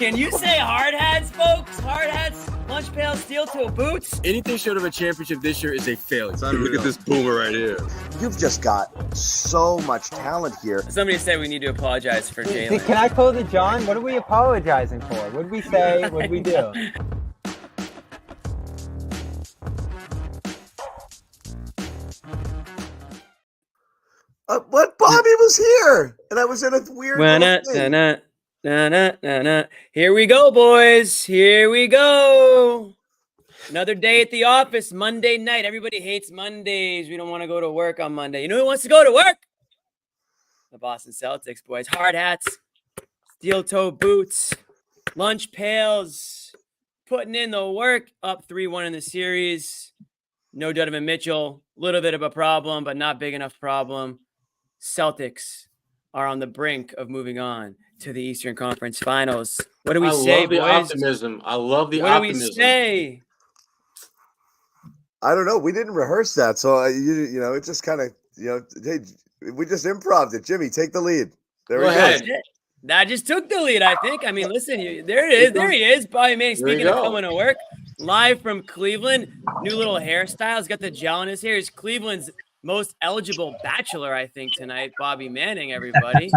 Can you say hard hats, folks? Hard hats, lunch pails, steel toe boots. Anything short of a championship this year is a failure. Look at this boomer right here. You've just got so much talent here. Somebody said we need to apologize for Jalen. Can I close it, John? What are we apologizing for? What did we say? What did we do? But Bobby was here, and I was in a weird thing. Here we go, boys. Here we go. Another day at the office, Monday night. Everybody hates Mondays. We don't want to go to work on Monday. You know who wants to go to work? The Boston Celtics, boys. Hard hats, steel toe boots, lunch pails, putting in the work. Up 3-1 in the series. No Donovan Mitchell. Little bit of a problem, but not big enough problem. Celtics are on the brink of moving on to the Eastern Conference Finals. What do we say, boys? I love the optimism. What do we say? I don't know. We didn't rehearse that, so you know, it just kind of, you know, hey, we just improvised it. Jimmy, take the lead. There we go. That just took the lead, I think. I mean, listen, there it is. There he is. Bobby Manning speaking of coming to work. Live from Cleveland. New little hairstyle. He's got the gel in his hair. He's Cleveland's most eligible bachelor, I think, tonight. Bobby Manning, everybody.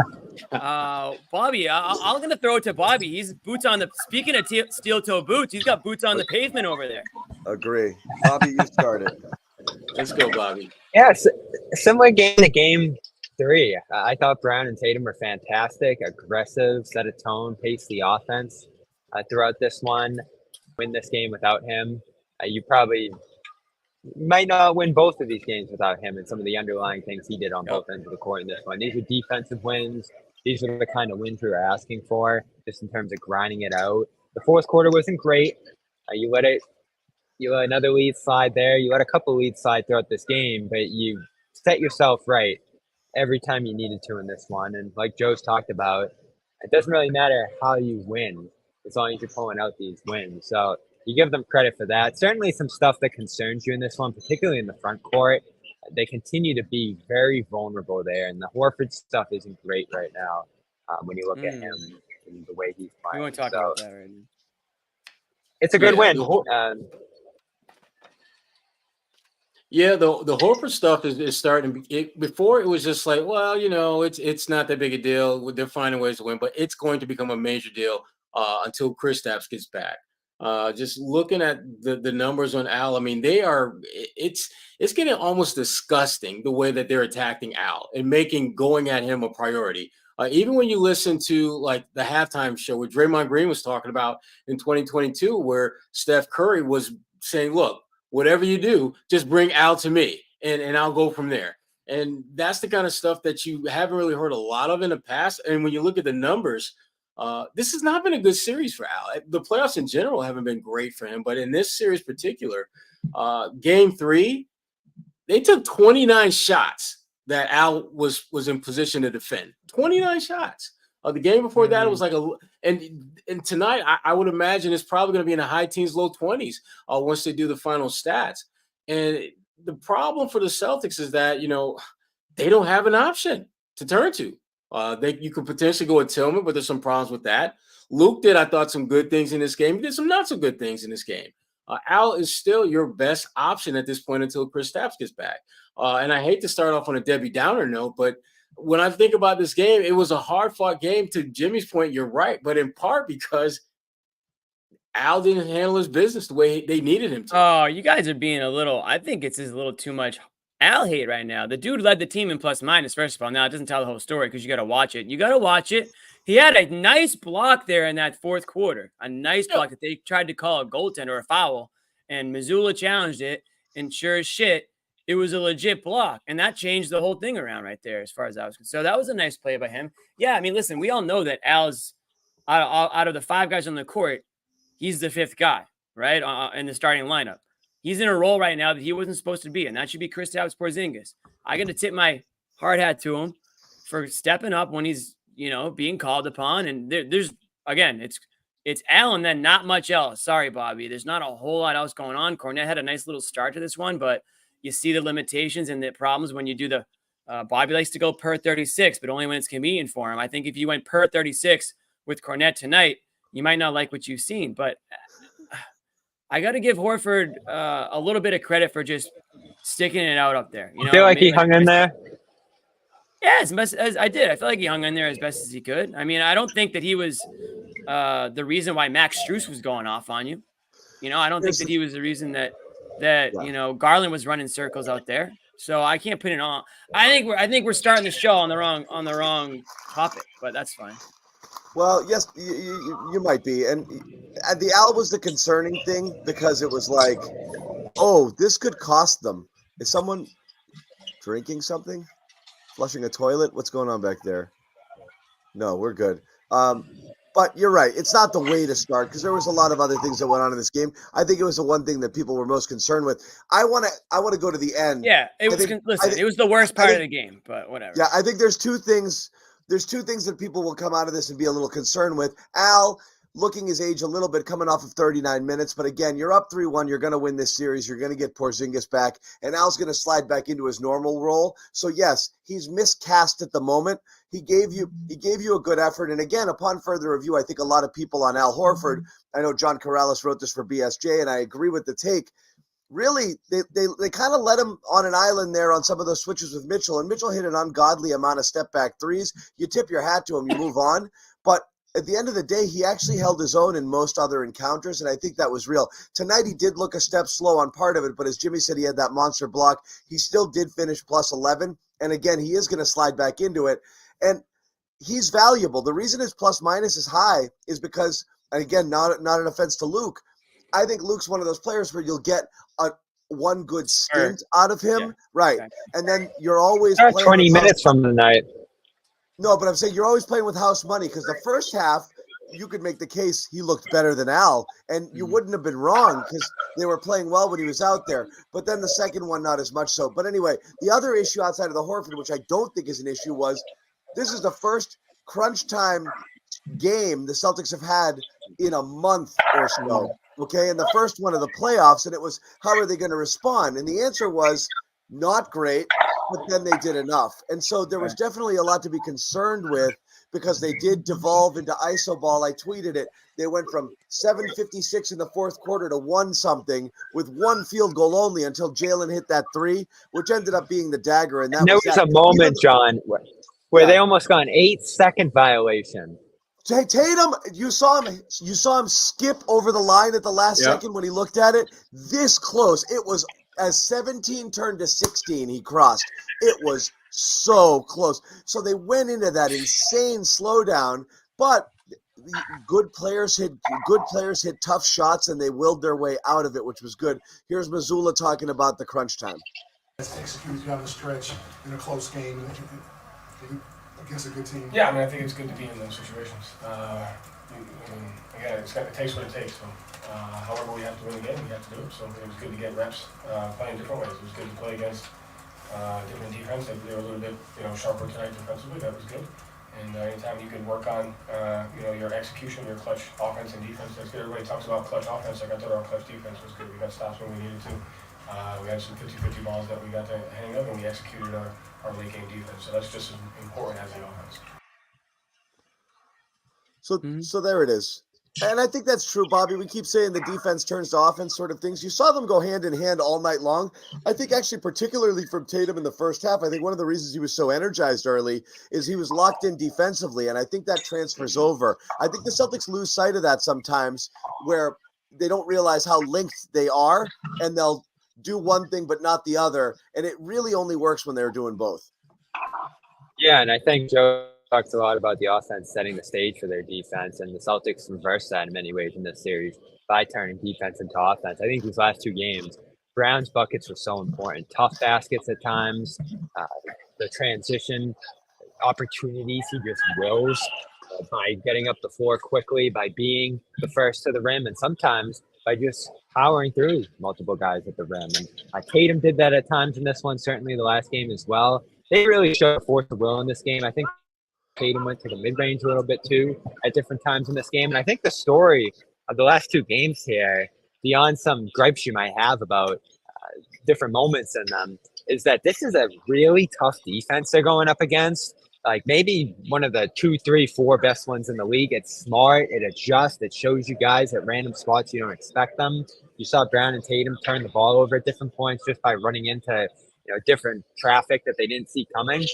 Bobby, I'm going to throw it to Bobby. He's boots on the – speaking of steel toe boots, he's got boots on the pavement over there. Agree. Bobby, you started. Let's go, Bobby. Yeah, similar game to game 3. I thought Brown and Tatum were fantastic, aggressive, set a tone, paced the offense throughout this one. Win this game without him. You probably might not win both of these games without him and some of the underlying things he did on both ends of the court in this one. These are defensive wins. These are the kind of wins we were asking for, just in terms of grinding it out. The fourth quarter wasn't great. You let another lead slide there. You let a couple leads slide throughout this game, but you set yourself right every time you needed to in this one. And like Joe's talked about, it doesn't really matter how you win as long as you're pulling out these wins. So you give them credit for that. Certainly some stuff that concerns you in this one, particularly in the front court. They continue to be very vulnerable there, and the Horford stuff isn't great right now when you look at him and the way he's playing. We won't talk about that right now. It's a good win. The Horford stuff is starting. Before it was just like, well, you know, it's not that big a deal. They're finding ways to win, but it's going to become a major deal until Kristaps gets back. Just looking at the numbers on Al, I mean, it's getting almost disgusting the way that they're attacking Al and going at him a priority. Even when you listen to like the halftime show where Draymond Green was talking about in 2022, where Steph Curry was saying, look, whatever you do, just bring Al to me and I'll go from there. And that's the kind of stuff that you haven't really heard a lot of in the past. And when you look at the numbers, this has not been a good series for Al. The playoffs in general haven't been great for him, but in this series particular, game 3, they took 29 shots that Al was in position to defend. 29 shots. The game before that, it was like and tonight I would imagine it's probably going to be in the high teens, low 20s once they do the final stats. And the problem for the Celtics is that, you know, they don't have an option to turn to. You could potentially go with Tillman, but there's some problems with that. Luke did, I thought, some good things in this game. He did some not so good things in this game. Al is still your best option at this point until Kristaps gets back. And I hate to start off on a Debbie Downer note, but when I think about this game, it was a hard-fought game. To Jimmy's point, you're right, but in part because Al didn't handle his business the way they needed him to. Oh, you guys are being I think it's a little too much Al hate right now. The dude led the team in plus minus, first of all. Now, it doesn't tell the whole story because you got to watch it. You got to watch it. He had a nice block there in that fourth quarter, a nice block that they tried to call a goaltender or a foul, and Missoula challenged it, and sure as shit, it was a legit block, and that changed the whole thing around right there as far as I was concerned. So that was a nice play by him. Yeah, I mean, listen, we all know that Al's, out of the 5 guys on the court, he's the 5th guy, right, in the starting lineup. He's in a role right now that he wasn't supposed to be, and that should be Kristaps Porzingis. I got to tip my hard hat to him for stepping up when he's, you know, being called upon. And there's, again, it's Al and then not much else. Sorry, Bobby. There's not a whole lot else going on. Cornette had a nice little start to this one, but you see the limitations and the problems when you do the Bobby likes to go per 36, but only when it's convenient for him. I think if you went per 36 with Cornette tonight, you might not like what you've seen, but I got to give Horford a little bit of credit for just sticking it out up there. I feel like he hung in there. Yeah, as best as I did. I feel like he hung in there as best as he could. I mean, I don't think that he was the reason why Max Strus was going off on you. I don't think that he was the reason that Garland was running circles out there. So I can't put it on. I think we're starting the show on the wrong topic, but that's fine. Well, yes, you might be, and the Al was the concerning thing because it was like, oh, this could cost them. Is someone drinking something? Flushing a toilet? What's going on back there? No, we're good. But you're right. It's not the way to start because there was a lot of other things that went on in this game. I think it was the one thing that people were most concerned with. I want to go to the end. Yeah, it was the worst part of the game, but whatever. Yeah, I think there's two things. There's two things that people will come out of this and be a little concerned with. Al looking his age a little bit, coming off of 39 minutes. But again, you're up 3-1. You're going to win this series. You're going to get Porzingis back. And Al's going to slide back into his normal role. So, yes, he's miscast at the moment. He gave you a good effort. And again, upon further review, I think a lot of people on Al Horford, I know John Corrales wrote this for BSJ, and I agree with the take. Really, they kind of let him on an island there on some of those switches with Mitchell. And Mitchell hit an ungodly amount of step-back threes. You tip your hat to him. You move on. But at the end of the day, he actually held his own in most other encounters, and I think that was real. Tonight, he did look a step slow on part of it, but as Jimmy said, he had that monster block. He still did finish plus 11, and again, he is going to slide back into it, and he's valuable. The reason his plus-minus is high is because, and again, not an offense to Luke, I think Luke's one of those players where you'll get one good stint out of him, right, okay. And then you're always playing 20 minutes from the night. No, but I'm saying you're always playing with house money because the first half, you could make the case he looked better than Al, and you wouldn't have been wrong because they were playing well when he was out there. But then the second one, not as much so. But anyway, the other issue outside of the Horford, which I don't think is an issue, was this is the first crunch time game the Celtics have had in a month or so, okay? And the first one of the playoffs, and it was, how are they going to respond? And the answer was not great, but then they did enough. And so there was definitely a lot to be concerned with because they did devolve into iso ball. I tweeted it. They went from 7:56 in the fourth quarter to 1-something with one field goal only until Jalen hit that three, which ended up being the dagger. And that there was a moment, John, where they almost got an 8-second violation. Tatum, you saw him skip over the line at the last second when he looked at it. This close. It was as 17 turned to 16, he crossed. It was so close. So they went into that insane slowdown, but good players hit tough shots and they willed their way out of it, which was good. Here's Mazzulla talking about the crunch time. Executed down the stretch in a close game against a good team. Yeah, I mean, I think it's good to be in those situations. Again, it takes what it takes. So, however we have to win the game, we have to do it. So it was good to get reps playing different ways. It was good to play against different defense. They were a little bit, sharper tonight defensively. That was good. And anytime you can work on, your execution, your clutch offense and defense, that's good. Everybody talks about clutch offense. I thought our clutch defense was good. We got stops when we needed to. We had some 50-50 balls that we got to hang up, and we executed our late game defense. So that's just as important as the offense. So there it is. And I think that's true, Bobby. We keep saying the defense turns to offense sort of things. You saw them go hand in hand all night long. I think actually particularly from Tatum in the first half, I think one of the reasons he was so energized early is he was locked in defensively, and I think that transfers over. I think the Celtics lose sight of that sometimes where they don't realize how linked they are, and they'll do one thing but not the other, and it really only works when they're doing both. Yeah, and I think Joe talks a lot about the offense setting the stage for their defense, and the Celtics reverse that in many ways in this series by turning defense into offense. I think these last two games, Brown's buckets were so important. Tough baskets at times, the transition opportunities he just wills by getting up the floor quickly, by being the first to the rim, and sometimes by just powering through multiple guys at the rim. And Tatum did that at times in this one, certainly the last game as well. They really showed force of will in this game. I think Tatum went to the mid-range a little bit too at different times in this game. And I think the story of the last two games here, beyond some gripes you might have about different moments in them, is that this is a really tough defense they're going up against. like maybe one of the 2, 3, 4 best ones in the league. It's smart. It adjusts. It shows you guys at random spots you don't expect them. You saw Brown and Tatum turn the ball over at different points just by running into different traffic that they didn't see coming.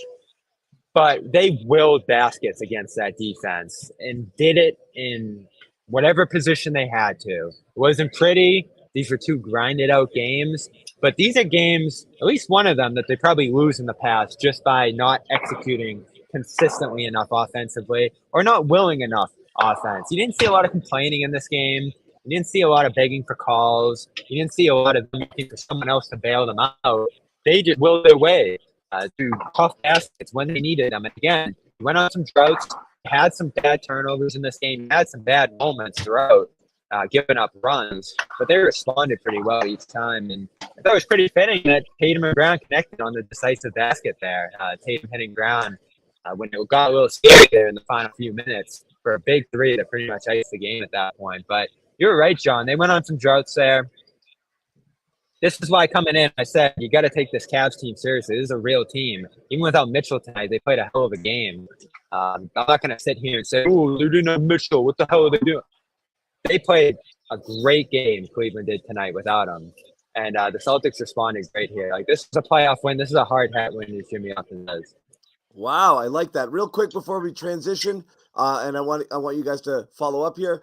But they willed baskets against that defense and did it in whatever position they had to. It wasn't pretty. These were 2 grinded out games. But these are games, at least one of them, that they probably lose in the past just by not executing consistently enough offensively or not willing enough offense. You didn't see a lot of complaining in this game. You didn't see a lot of begging for calls. You didn't see a lot of them looking for someone else to bail them out. They just willed their way to tough baskets when they needed them. And again, you went on some droughts, had some bad turnovers in this game, had some bad moments throughout, giving up runs, but they responded pretty well each time. And I thought it was pretty fitting that Tatum and Brown connected on the decisive basket there. Tatum hitting Brown when it got a little scary there in the final few minutes for a big 3 that pretty much iced the game at that point. But you're right, John. They went on some droughts there. This is why coming in, I said, you got to take this Cavs team seriously. This is a real team. Even without Mitchell tonight, they played a hell of a game. I'm not going to sit here and say, oh, they didn't have Mitchell. What the hell are they doing? They played a great game, Cleveland did tonight without him. And the Celtics responded great here. Like, this is a playoff win. This is a hard hat win, as Jimmy often does. Wow, I like that. Real quick before we transition, and I want you guys to follow up here.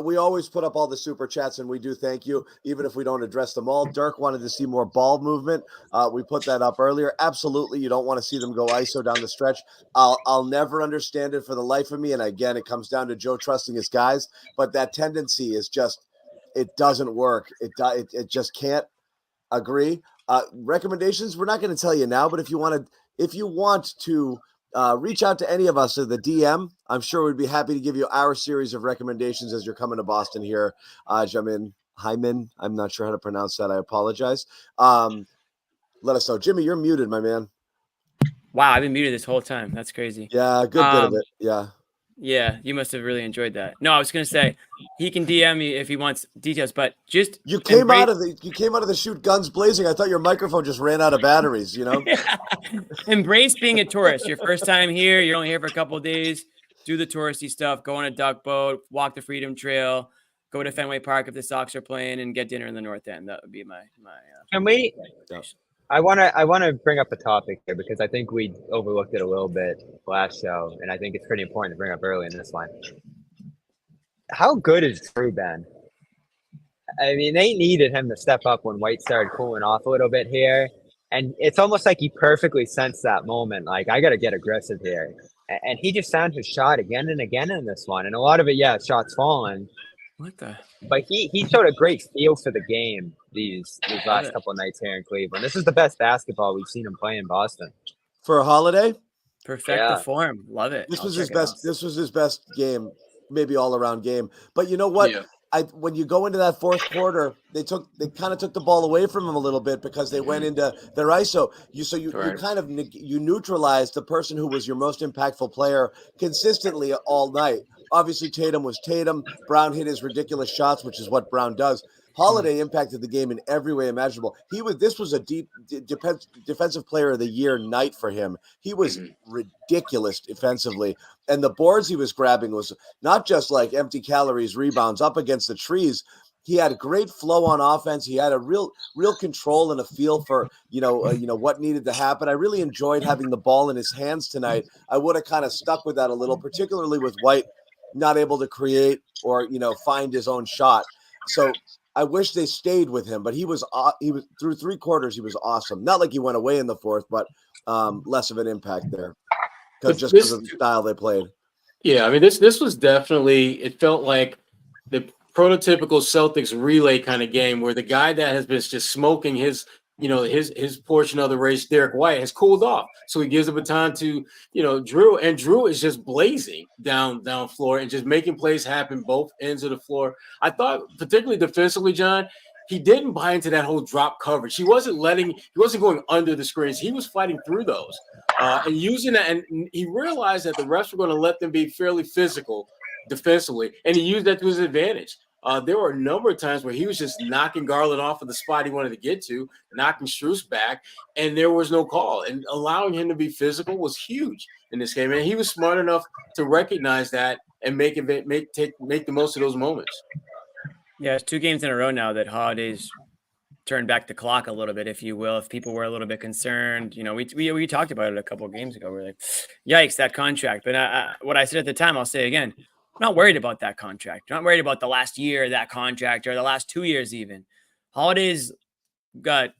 We always put up all the super chats, and we do thank you, even if we don't address them all. Dirk wanted to see more ball movement. We put that up earlier. Absolutely, you don't want to see them go ISO down the stretch. I'll never understand it for the life of me. And again, it comes down to Joe trusting his guys, but that tendency is just, it doesn't work. It just can't. Agree. Recommendations, we're not going to tell you now, but if you want to reach out to any of us at the DM. I'm sure we'd be happy to give you our series of recommendations as you're coming to Boston here. Hyman, I'm not sure how to pronounce that. I apologize. Let us know. Jimmy, you're muted, my man. Wow, I've been muted this whole time. That's crazy. Yeah, good bit of it. Yeah. Yeah, you must have really enjoyed that. No, I was gonna say he can DM me if he wants details, but just you came out of the shoot guns blazing. I thought your microphone just ran out of batteries, Yeah. Embrace being a tourist. Your first time here, you're only here for a couple of days. Do the touristy stuff, go on a duck boat, walk the Freedom Trail, go to Fenway Park if the Sox are playing, and get dinner in the North End. That would be my Can we I want to bring up a topic here because I think we overlooked it a little bit last show, and I think it's pretty important to bring up early in this one. How good has Drew been? I mean, they needed him to step up when White started cooling off a little bit here, and it's almost like he perfectly sensed that moment. Like, I got to get aggressive here, and he just found his shot again and again in this one, and a lot of it, shots falling. But he showed a great feel for the game these last couple of nights here in Cleveland. This is the best basketball we've seen him play in Boston. For a holiday? Perfect the form. Love it. This was his best. This was his best game, maybe all around game. But you know what? Yeah. When you go into that fourth quarter, they kind of took the ball away from him a little bit because they went into their ISO. You kind of neutralized the person who was your most impactful player consistently all night. Obviously, Tatum was Tatum. Brown hit his ridiculous shots, which is what Brown does. Holiday impacted the game in every way imaginable. This was a deep defensive player of the year night for him. He was ridiculous defensively. And the boards he was grabbing was not just like empty calories, rebounds up against the trees. He had a great flow on offense. He had a real control and a feel for, what needed to happen. I really enjoyed having the ball in his hands tonight. I would have kind of stuck with that a little, particularly with White not able to create or, find his own shot. So I wish they stayed with him, but he was through 3 quarters. He was awesome. Not like he went away in the fourth, but less of an impact there because of the style they played. Yeah. I mean, this was definitely, it felt like the prototypical Celtics relay kind of game where the guy that has been just smoking his portion of the race, Derek White, has cooled off. So he gives the baton to, Drew, and Drew is just blazing down floor and just making plays happen both ends of the floor. I thought, particularly defensively, John, he didn't buy into that whole drop coverage. He wasn't going under the screens. He was fighting through those and using that. And he realized that the refs were going to let them be fairly physical defensively, and he used that to his advantage. There were a number of times where he was just knocking Garland off of the spot he wanted to get to, knocking Strus back, and there was no call. And allowing him to be physical was huge in this game. And he was smart enough to recognize that and make the most of those moments. Yeah, it's 2 games in a row now that Holiday's turned back the clock a little bit, if you will. If people were a little bit concerned, we talked about it a couple of games ago. We're like, yikes, that contract. But what I said at the time, I'll say again, I'm not worried about that contract. I'm not worried about the last year of that contract or the last 2 years even. Holiday's got,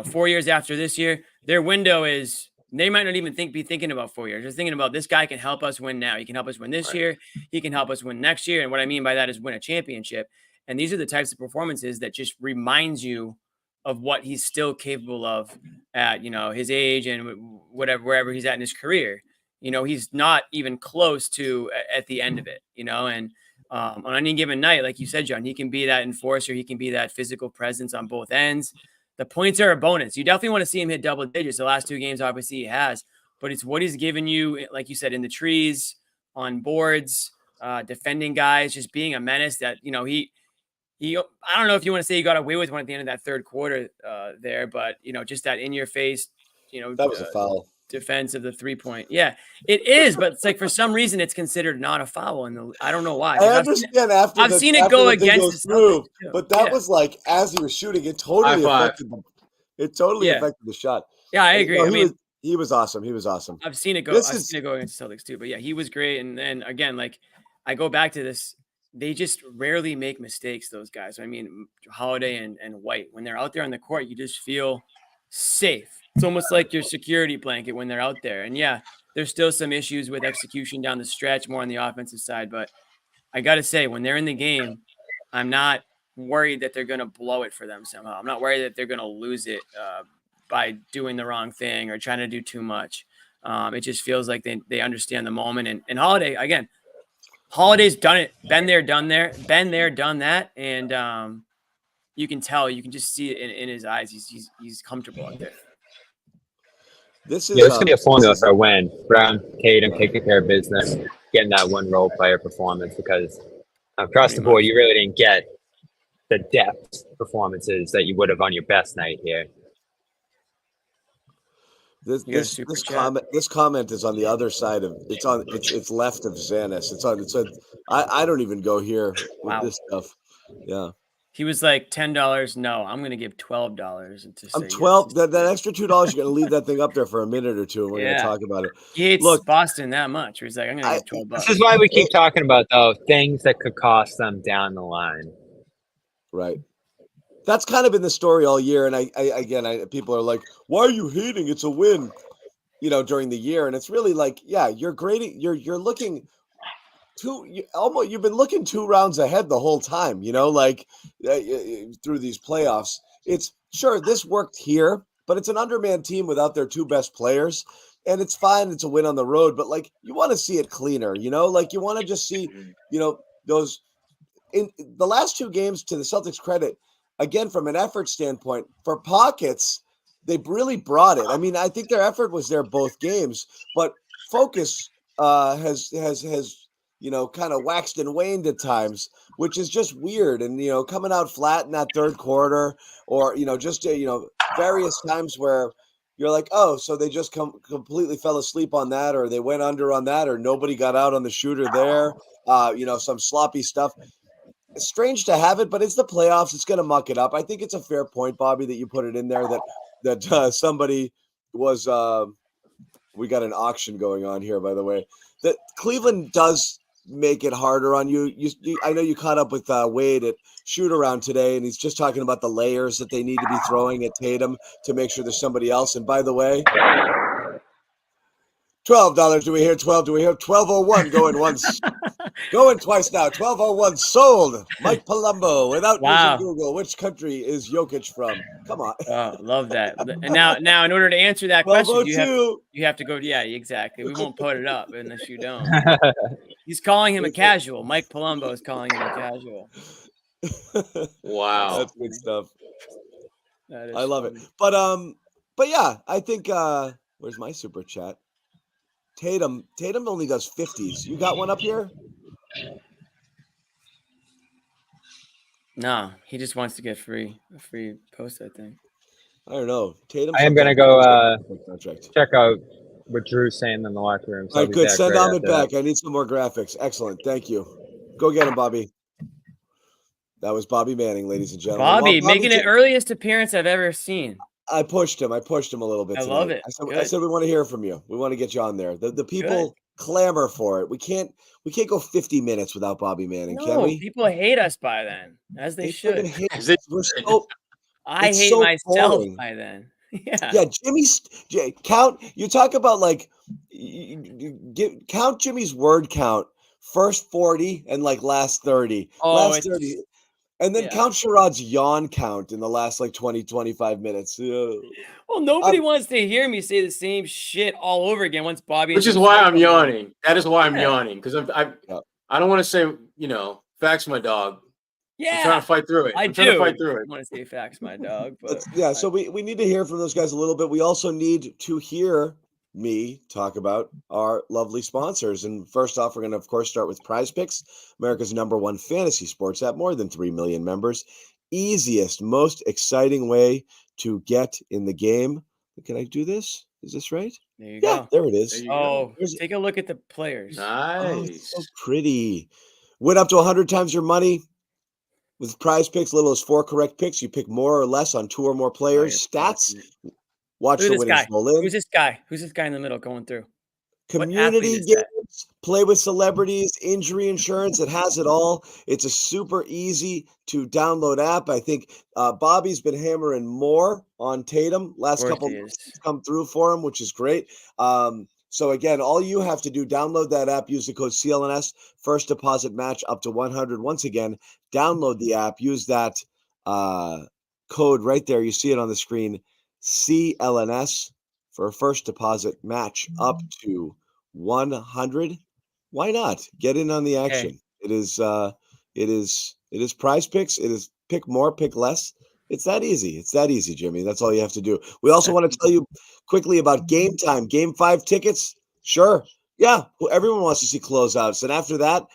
4 years after this year. Their window is, they might not even be thinking about 4 years. Just thinking about, this guy can help us win now. He can help us win this year. He can help us win next year. And what I mean by that is win a championship. And these are the types of performances that just reminds you of what he's still capable of at, his age and wherever he's at in his career. He's not even close to at the end of it, and on any given night, like you said, John, he can be that enforcer. He can be that physical presence on both ends. The points are a bonus. You definitely want to see him hit double digits. The last 2 games, obviously he has, but it's what he's given you, like you said, in the trees, on boards, defending guys, just being a menace that, I don't know if you want to say he got away with one at the end of that third quarter there, but, just that in your face, that was a foul. Defense of the 3-point. Yeah, it is. But it's like, for some reason, it's considered not a foul. And I don't know why. I understand I've seen it go against the through, but that was like, as he was shooting, it totally affected him. It totally affected the shot. Yeah, I agree. He was awesome. He was awesome. I've seen it go. I've seen it go against the Celtics too. But yeah, he was great. And then again, like, I go back to this. They just rarely make mistakes, those guys. I mean, Holiday and White, when they're out there on the court, you just feel safe. It's almost like your security blanket when they're out there. And yeah, there's still some issues with execution down the stretch, more on the offensive side. But I got to say, when they're in the game, I'm not worried that they're going to blow it for them somehow. I'm not worried that they're going to lose it by doing the wrong thing or trying to do too much. It just feels like they understand the moment. And Holiday, again, Holiday's done it. Been there, done that. And you can tell, you can just see it in his eyes. He's comfortable out there. This is it's gonna be a formula for a win. Brown, Tatum, taking care of business, getting that one role player performance, because across the board, you really didn't get the depth performances that you would have on your best night here. This comment is on the other side of it's left of Zannis. I don't even go here with this stuff. Yeah. He was like $10. No, I'm going to give $12 to say I'm 12. That extra $2, you're going to leave that thing up there for a minute or two. And we're going to talk about it. He hates Boston that much. He's like, I'm going to give $12. This is why we keep talking about, though, things that could cost them down the line. Right. That's kind of been the story all year. And people are like, why are you hating? It's a win, during the year. And it's really like, yeah, you're grading. You're looking. You've been looking 2 rounds ahead the whole time, through these playoffs. It's sure this worked here, but it's an undermanned team without their 2 best players. And it's fine. It's a win on the road, but you want to see it cleaner, you want to just see, those in the last 2 games, to the Celtics credit, again, from an effort standpoint, for pockets, they really brought it. I mean, I think their effort was there both games, but focus has kind of waxed and waned at times, which is just weird. And, coming out flat in that third quarter, or, various times where you're like, oh, so they just completely fell asleep on that, or they went under on that, or nobody got out on the shooter there, some sloppy stuff. It's strange to have it, but it's the playoffs. It's going to muck it up. I think it's a fair point, Bobby, that you put it in there that somebody was we got an auction going on here, by the way, that Cleveland does make it harder on you. I know you caught up with Wade at shoot around today, and he's just talking about the layers that they need to be throwing at Tatum to make sure there's somebody else. And by the way, $12. Do we hear 12? Do we hear 1201 going once? Going twice now. 1201 sold. Mike Palumbo without using Google. Which country is Jokic from? Come on. Oh, love that. And now, in order to answer that question, you have to go. Yeah, exactly. We won't put it up unless you don't. He's calling him a casual. Mike Palumbo is calling him a casual. Wow, that's good stuff. I love it. But yeah, I think. Where's my super chat? Tatum only does 50s. You got one up here? No, he just wants to get a free post, I think. I don't know. Tatum. I am gonna go check out what Drew's saying in the locker room. So All I'll right, be good. back Send right Ahmed after that. back. I need some more graphics. Excellent. Thank you. Go get him, Bobby. That was Bobby Manning, ladies and gentlemen. Bobby making the earliest appearance I've ever seen. I pushed him. I pushed him a little bit I tonight. love it. I said we want to hear from you. We want to get you on there. The people clamor for it. We can't go 50 minutes without Bobby Manning, can we? People hate us by then, as they should. Hate us. We're so, I hate so myself boring. by then. Yeah. Yeah, count. You talk about like count Jimmy's word count. First 40 and like last 30. Last 30. And then count Sherrod's yawn count in the last like 20, 25 minutes. Well, nobody wants to hear me say the same shit all over again once Bobby. Which is why I'm yawning. That is why I'm yawning, because I don't want to say, facts, my dog. Yeah, I'm trying to fight through it. I want to say facts, my dog. But so we need to hear from those guys a little bit. We also need to hear me talk about our lovely sponsors. And first off, we're going to, of course, start with Prize Picks, America's #1 fantasy sports app, more than 3 million members. Easiest, most exciting way to get in the game. Can I do this? Is this right? There you go. There it is. Take a look at the players. Nice. So pretty. Win up to 100 times your money. With Prize Picks, little as 4 correct picks, you pick more or less on 2 or more players. Stats. Watch the winnings roll in. Who's this guy? Who's this guy in the middle going through? Community games, play with celebrities, injury insurance. It has it all. It's a super easy to download app. I think Bobby's been hammering more on Tatum. Last couple of months come through for him, which is great. So again, all you have to do, download that app, use the code CLNS, first deposit match up to 100. Once again, download the app, use that code right there. You see it on the screen, CLNS, for a first deposit match up to 100. Why not get in on the action? It is Prize Picks. It is pick more, pick less. It's that easy. It's that easy, Jimmy. That's all you have to do. We also want to tell you quickly about Game Time. Game 5 tickets. Sure. Yeah. Well, everyone wants to see closeouts. And after that,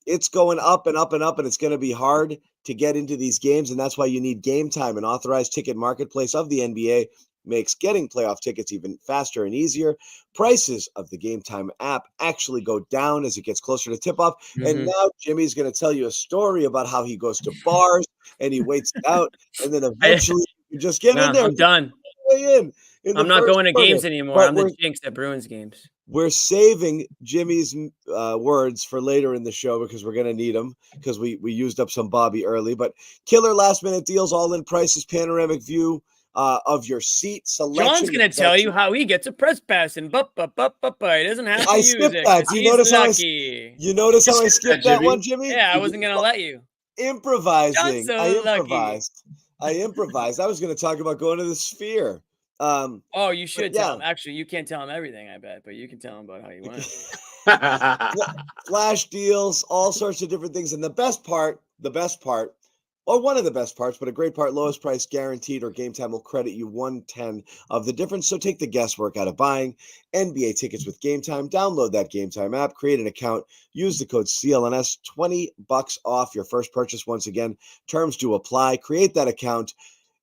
it's going up and up and up, and it's going to be hard to get into these games. And that's why you need Game Time, an authorized ticket marketplace of the NBA. Makes getting playoff tickets even faster and easier. Prices of the Game Time app actually go down as it gets closer to tip-off. And now Jimmy's going to tell you a story about how he goes to bars and he waits it out, and then eventually you just get in there. I'm done. I'm not going to games anymore. I'm the jinx at Bruins games. We're saving Jimmy's words for later in the show because we're going to need them because we used up some Bobby early. But killer last-minute deals, all-in prices, panoramic view of your seat selection. John's going to tell you how he gets a press pass and he doesn't have to use it. That. You notice how I skipped that one, Jimmy? Yeah, I wasn't going to let you. Improvising. I improvised. I was going to talk about going to the Sphere. You should tell him. Actually, you can't tell him everything, I bet, but you can tell him about how you went. Flash deals, all sorts of different things. And the best part, or one of the best parts, but a great part, lowest price guaranteed, or Game Time will credit you 1/10 of the difference. So take the guesswork out of buying NBA tickets with Game Time. Download that Game Time app, create an account, use the code CLNS, $20 off your first purchase. Once again, terms do apply. Create that account,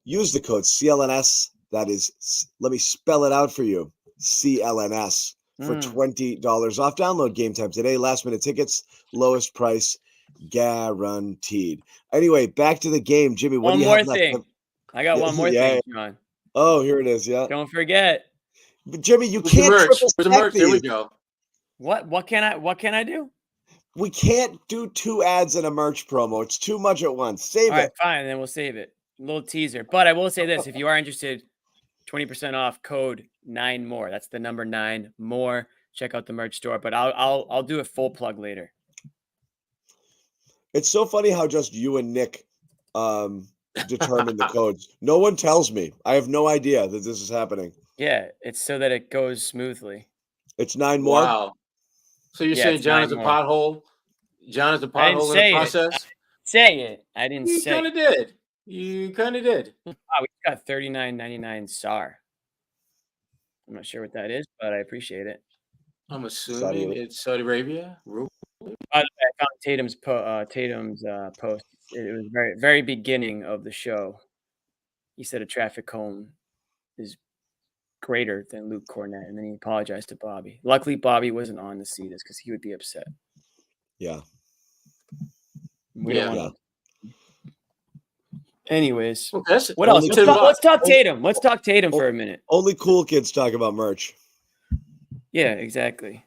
use the code CLNS. That is, let me spell it out for you, CLNS, for $20 off. Download Game Time today. Last minute tickets, lowest price guaranteed. Anyway, back to the game, Jimmy. What do you have left? I got one more thing, John. Oh, here it is. Yeah. Don't forget. But Jimmy, you can't triple stack these. There we go. What can I do? We can't do 2 ads in a merch promo. It's too much at once. Save it. All right, fine. Then we'll save it. A little teaser. But I will say this: if you are interested, 20% off, code 9MORE. That's the number 9 more. Check out the merch store. But I'll do a full plug later. It's so funny how just you and Nick determine the codes. No one tells me. I have no idea that this is happening. Yeah, it's so that it goes smoothly. It's 9 more. Wow. So you're saying John is a pothole? John is a pothole in the process? Say it. I didn't say it. You kind of did. You kind of did. Wow, we got $39.99 SAR. I'm not sure what that is, but I appreciate it. I'm assuming it's Saudi Arabia. By the way, I found Tatum's post. it was very, very beginning of the show. He said a traffic cone is greater than Luke Cornett, and then he apologized to Bobby. Luckily, Bobby wasn't on to see this because he would be upset. Yeah. We don't want Yeah. to. Anyways, Okay, what else? Only Let's talk Oh, Tatum. Let's talk Tatum for a minute. Only cool kids talk about merch. Yeah, exactly.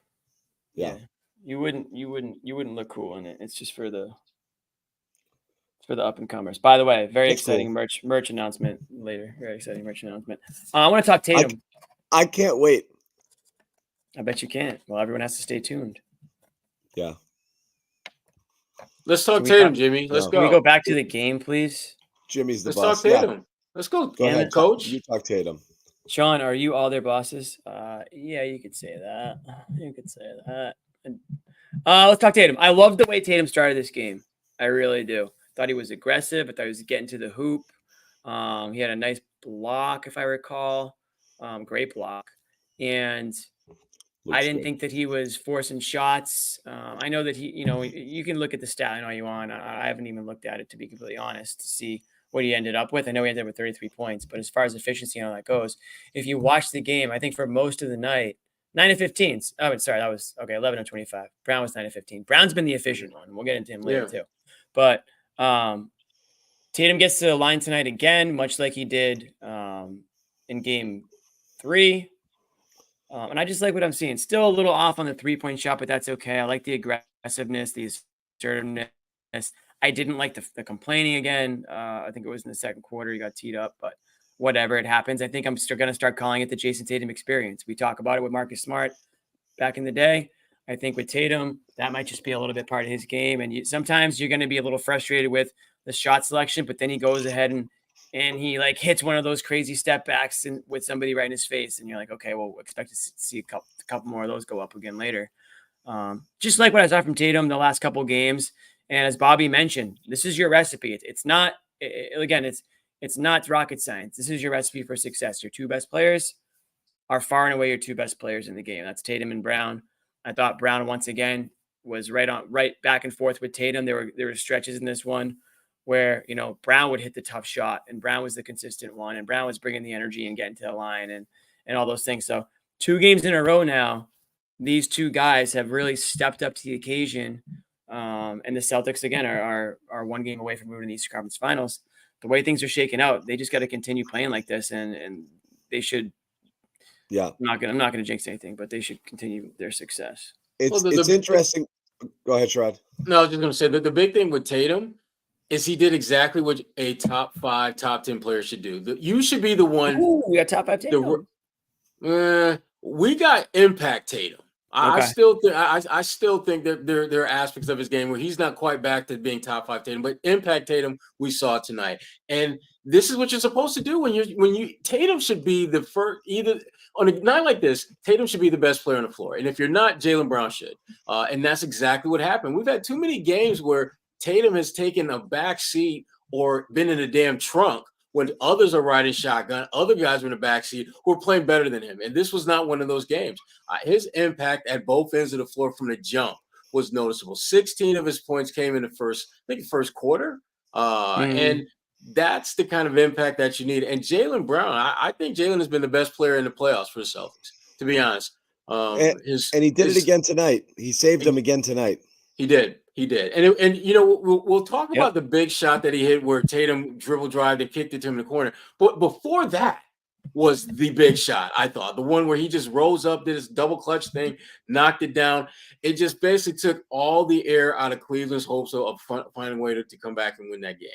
Yeah. You wouldn't look cool in it. It's just for the up and comers. By the way, very That's exciting cool. merch announcement later. Very exciting merch announcement. I want to talk Tatum. I can't wait. I bet you can't. Well, everyone has to stay tuned. Yeah. Let's talk Can we Tatum, talk- Jimmy. Let's Can we go. go back to the game, please? Jimmy's the Let's boss. talk Yeah. Tatum. Let's go. Go ahead, Coach. You talk Tatum. Sean, are you all their bosses? Yeah, you could say that. You could say that. Let's talk Tatum. I love the way Tatum started this game. I really do. Thought he was aggressive. I thought he was getting to the hoop. He had a nice block, if I recall. Great block. And I didn't think that he was forcing shots. I know that you can look at the stat. I know you want. I haven't even looked at it, to be completely honest, to see what he ended up with. I know he ended up with 33 points, but as far as efficiency and how that goes, if you watch the game, I think for most of the night, 9 of 15. Oh, sorry, that was okay. 11 of 25. Brown was 9 of 15. Brown's been the efficient one. We'll get into him later too. But Tatum gets to the line tonight again, much like he did in game 3. And I just like what I'm seeing. Still a little off on the 3-point shot, but that's okay. I like the aggressiveness, the assertiveness. I didn't like the complaining again. I think it was in the second quarter. He got teed up, but whatever, it happens. I think I'm still going to start calling it the Jason Tatum experience. We talk about it with Marcus Smart back in the day. I think with Tatum, that might just be a little bit part of his game. And sometimes you're going to be a little frustrated with the shot selection, but then he goes ahead and he like hits one of those crazy step backs with somebody right in his face. And you're like, okay, well, expect to see a couple more of those go up again later. Just like what I saw from Tatum the last couple games. And as Bobby mentioned, this is your recipe. It's not rocket science. This is your recipe for success. Your 2 best players are far and away your 2 best players in the game. That's Tatum and Brown. I thought Brown once again was right back and forth with Tatum. There were stretches in this one where, Brown would hit the tough shot and Brown was the consistent one and Brown was bringing the energy and getting to the line and all those things. So 2 games in a row now, these 2 guys have really stepped up to the occasion. And the Celtics again are 1 game away from moving to the Eastern Conference Finals. The way things are shaking out, they just got to continue playing like this and they should. Yeah. I'm not gonna jinx anything, but they should continue their success. It's interesting. Go ahead, Sherrod. No, I was just going to say that the big thing with Tatum is he did exactly what a top 5, top 10 player should do. You should be the one. Ooh, we got top 5 Tatum. We got impact Tatum. Okay. I still think that there are aspects of his game where he's not quite back to being top 5 Tatum, but impact Tatum we saw tonight. And this is what you're supposed to do when you Tatum should be the first, either on a night like this, Tatum should be the best player on the floor. And if you're not, Jaylen Brown should. And that's exactly what happened. We've had too many games where Tatum has taken a back seat or been in a damn trunk when others are riding shotgun, other guys are in the backseat who are playing better than him. And this was not one of those games. His impact at both ends of the floor from the jump was noticeable. 16 of his points came in the first quarter. And that's the kind of impact that you need. And Jaylen Brown, I think Jaylen has been the best player in the playoffs for the Celtics, to be honest. And he did it again tonight. He saved him again tonight. He did. And we'll talk about the big shot that he hit where Tatum dribble drive and kicked it to him in the corner. But before that was the big shot, I thought. The one where he just rose up, did his double clutch thing, knocked it down. It just basically took all the air out of Cleveland's hopes of finding a way to come back and win that game.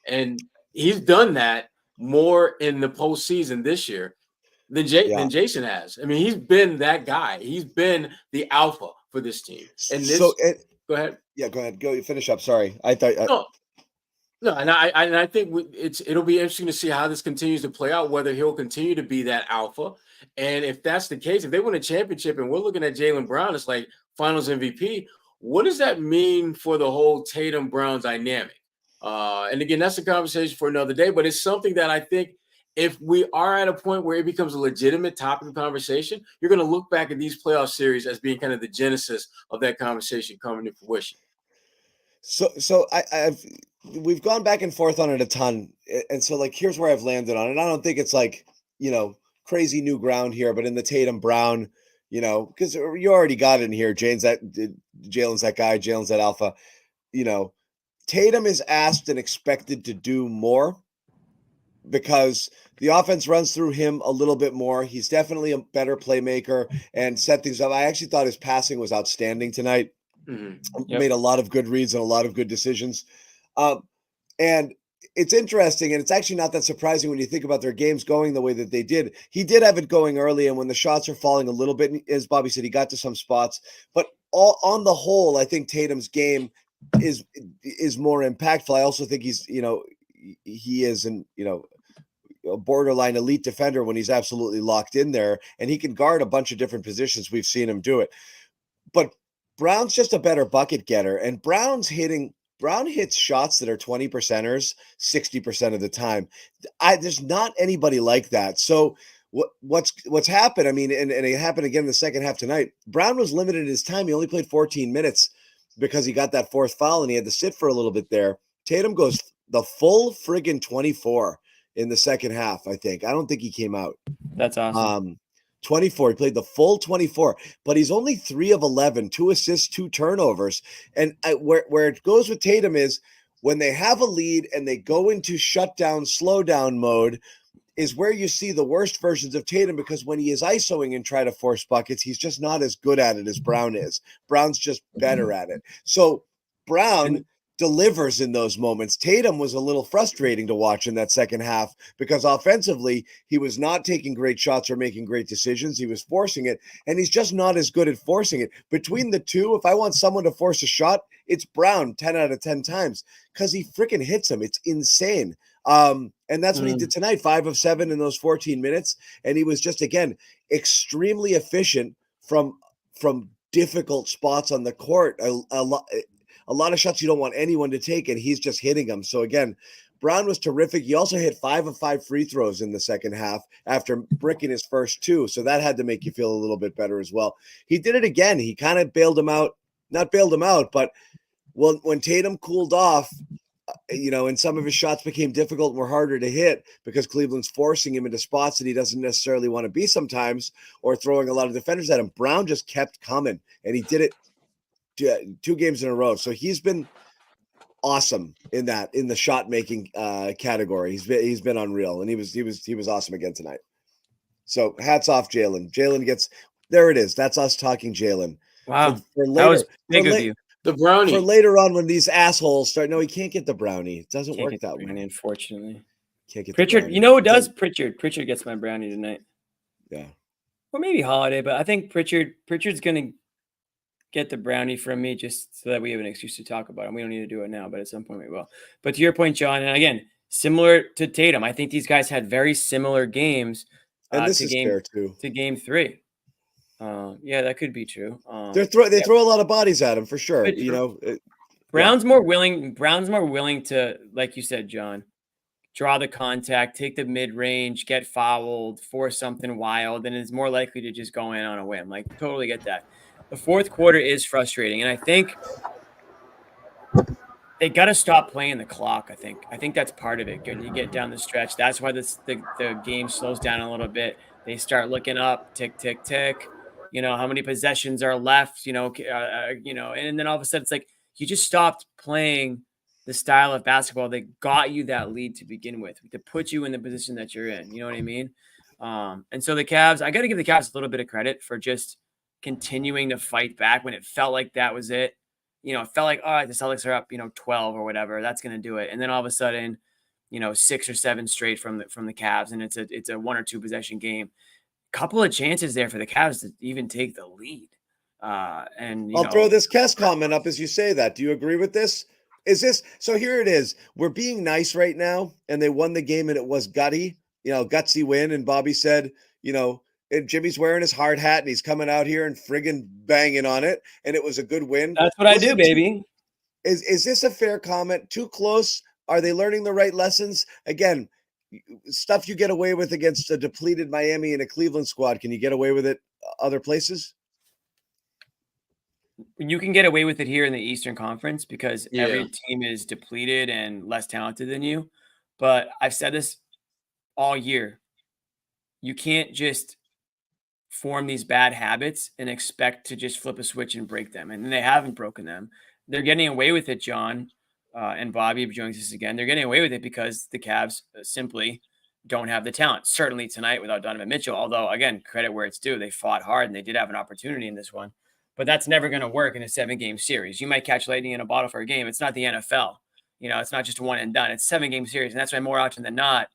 And he's done that more in the postseason this year than Jason has. I mean, he's been that guy. He's been the alpha for this team. And go ahead. Yeah, go ahead. Go finish up. Sorry, I thought. No, and I think it'll be interesting to see how this continues to play out. Whether he'll continue to be that alpha, and if that's the case, if they win a championship, and we're looking at Jaylen Brown, it's like Finals MVP. What does that mean for the whole Tatum Brown dynamic? And again, that's a conversation for another day. But it's something that I think if we are at a point where it becomes a legitimate topic of conversation, you're going to look back at these playoff series as being kind of the genesis of that conversation coming to fruition. So we've gone back and forth on it a ton. And so, like, here's where I've landed on it. I don't think it's like, crazy new ground here, but in the Tatum-Brown, because you already got it in here. Jalen's that guy. Jalen's that alpha. Tatum is asked and expected to do more because the offense runs through him a little bit more. He's definitely a better playmaker and set things up. I actually thought his passing was outstanding tonight. Yep. Made a lot of good reads and a lot of good decisions. And it's interesting, and it's actually not that surprising when you think about their games going the way that they did. He did have it going early, and when the shots are falling a little bit, as Bobby said, he got to some spots. But on the whole, I think Tatum's game is more impactful. I also think he's, he is a borderline elite defender when he's absolutely locked in there, and he can guard a bunch of different positions. We've seen him do it. But Brown's just a better bucket getter, and Brown hits shots that are 20%ers 60% of the time. There's not anybody like that. So what's happened? I mean, and it happened again in the second half tonight. Brown was limited in his time. He only played 14 minutes because he got that fourth foul and he had to sit for a little bit there. Tatum goes the full friggin' 24 in the second half, I think. I don't think he came out. That's awesome. 24. He played the full 24, but he's only 3 of 11, 2 assists, 2 turnovers. And where it goes with Tatum is when they have a lead and they go into shutdown, slow down mode is where you see the worst versions of Tatum, because when he is isoing and try to force buckets, he's just not as good at it as Brown is. Brown's just better at it. So Brown delivers in those moments. Tatum was a little frustrating to watch in that second half because offensively, he was not taking great shots or making great decisions. He was forcing it, and he's just not as good at forcing it. Between the two, if I want someone to force a shot, it's Brown 10 out of 10 times because he freaking hits him. It's insane. And that's what he did tonight, 5 of 7 in those 14 minutes. And he was just, again, extremely efficient from difficult spots on the court. A lot of shots you don't want anyone to take, and he's just hitting them. So again, Brown was terrific. He also hit 5 of 5 free throws in the second half after bricking his first 2. So that had to make you feel a little bit better as well. He did it again. He kind of not bailed him out, but when Tatum cooled off, and some of his shots became difficult and were harder to hit because Cleveland's forcing him into spots that he doesn't necessarily want to be sometimes, or throwing a lot of defenders at him. Brown just kept coming, and he did it 2 games in a row. So he's been awesome in the shot making category. He's been unreal, and he was awesome again tonight. So hats off, Jalen. Jalen gets there. It is. That's us talking Jalen. Wow, for later, that was big of you. The brownie. For later on when these assholes start. No, he can't get the brownie. It doesn't Can't work get that the brownie, way. unfortunately. Can't get Pritchard. The brownie. You know who does? Pritchard. Pritchard gets my brownie tonight. Yeah. Or maybe Holiday, but I think Pritchard's gonna get the brownie from me just so that we have an excuse to talk about him. We don't need to do it now, but at some point we will. But to your point, John, and again, similar to Tatum, I think these guys had very similar games. And this is fair too. To game 3. Yeah, that could be true. They throw a lot of bodies at him for sure. Brown's more willing to, like you said, John, draw the contact, take the mid range, get fouled, force something wild, and is more likely to just go in on a whim. Like, totally get that. The fourth quarter is frustrating, and I think they got to stop playing the clock. I think that's part of it. When you get down the stretch, that's why the game slows down a little bit. They start looking up, tick, tick, tick. How many possessions are left? And then all of a sudden it's like you just stopped playing the style of basketball that got you that lead to begin with, to put you in the position that you're in. You know what I mean? And so the Cavs, I got to give the Cavs a little bit of credit for just continuing to fight back when it felt like that was it. It felt like, the Celtics are up, 12 or whatever. That's going to do it. And then all of a sudden, 6 or 7 straight from the Cavs, and it's a 1 or 2 possession game. Couple of chances there for the Cavs to even take the lead. I'll throw this Kess comment up as you say that. Do you agree with this? So here it is. We're being nice right now, and they won the game, and it was gutsy win. And Bobby said, and Jimmy's wearing his hard hat, and he's coming out here and friggin' banging on it, and it was a good win. That's what I do, baby. Is this a fair comment? Too close? Are they learning the right lessons? Again, stuff you get away with against a depleted Miami and a Cleveland squad. Can you get away with it other places? you can get away with it here in the Eastern Conference because Yeah. every team is depleted and less talented than you. But I've said this all year. You can't just form these bad habits and expect to just flip a switch and break them. And they haven't broken them. They're getting away with it, John and Bobby joins us again. They're getting away with it because the Cavs simply don't have the talent. Certainly tonight without Donovan Mitchell, although, again, credit where it's due. They fought hard and they did have an opportunity in this one. But that's never going to work in a 7-game series. You might catch lightning in a bottle for a game. It's not the NFL. It's not just one and done. It's 7-game series. And that's why more often than not,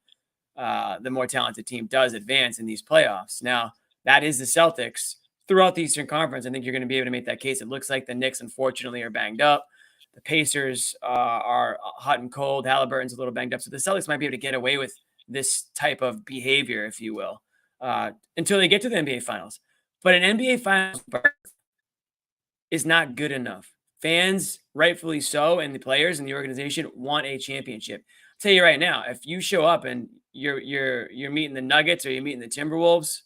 the more talented team does advance in these playoffs. Now, that is the Celtics throughout the Eastern Conference. I think you're going to be able to make that case. It looks like the Knicks, unfortunately, are banged up. The Pacers are hot and cold. Halliburton's a little banged up. So the Celtics might be able to get away with this type of behavior, if you will, until they get to the NBA Finals. But an NBA Finals is not good enough. Fans, rightfully so, and the players and the organization want a championship. I'll tell you right now, if you show up and you're meeting the Nuggets or you're meeting the Timberwolves,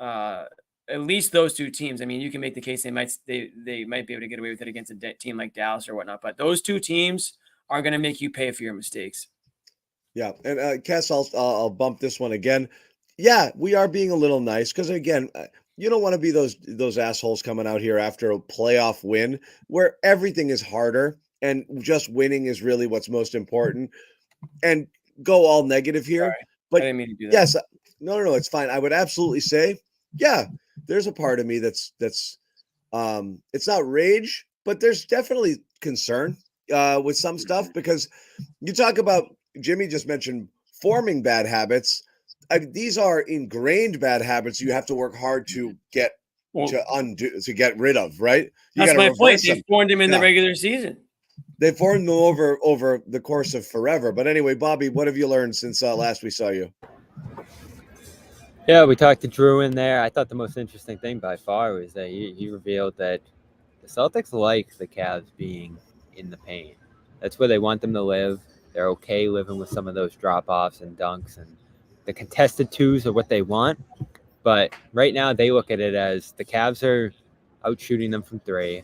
at least those two teams. I mean, you can make the case they might be able to get away with it against a team like Dallas or whatnot. But those two teams are going to make you pay for your mistakes. Yeah, and Kes, I'll bump this one again. Yeah, we are being a little nice because again, you don't want to be those assholes coming out here after a playoff win where everything is harder and just winning is really what's most important, and go all negative here. Sorry, but I didn't mean to do that. Yes, no, it's fine. I would absolutely say, yeah, there's a part of me that's it's not rage, but there's definitely concern with some stuff because you talk about. Jimmy just mentioned forming bad habits. These are ingrained bad habits you have to work hard to get to get rid of, right? That's my point. They formed them in the regular season. They formed them over the course of forever. But anyway, Bobby, what have you learned since last we saw you? Yeah, we talked to Drew in there. I thought the most interesting thing by far was that he revealed that the Celtics like the Cavs being in the paint. That's where they want them to live. They're okay living with some of those drop-offs and dunks, and the contested twos are what they want. But right now they look at it as the Cavs are out shooting them from three.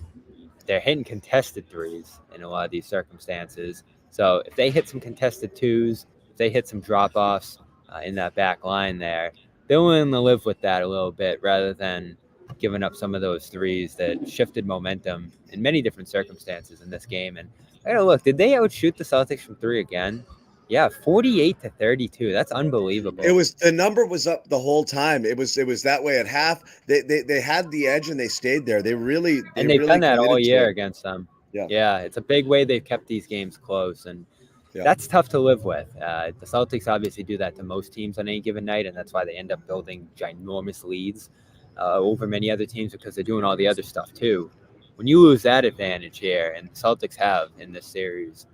They're hitting contested threes in a lot of these circumstances. So if they hit some contested twos, if they hit some drop-offs in that back line there, they're willing to live with that a little bit rather than giving up some of those threes that shifted momentum in many different circumstances in this game. And I gotta look, did they outshoot the Celtics from three again? Yeah, 48-32. That's unbelievable. The number was up the whole time. It was that way at half. They had the edge and they stayed there. They've done that all year against them. Yeah, it's a big way they've kept these games close, and that's tough to live with. The Celtics obviously do that to most teams on any given night, and that's why they end up building ginormous leads over many other teams because they're doing all the other stuff too. When you lose that advantage here, and the Celtics have in this series,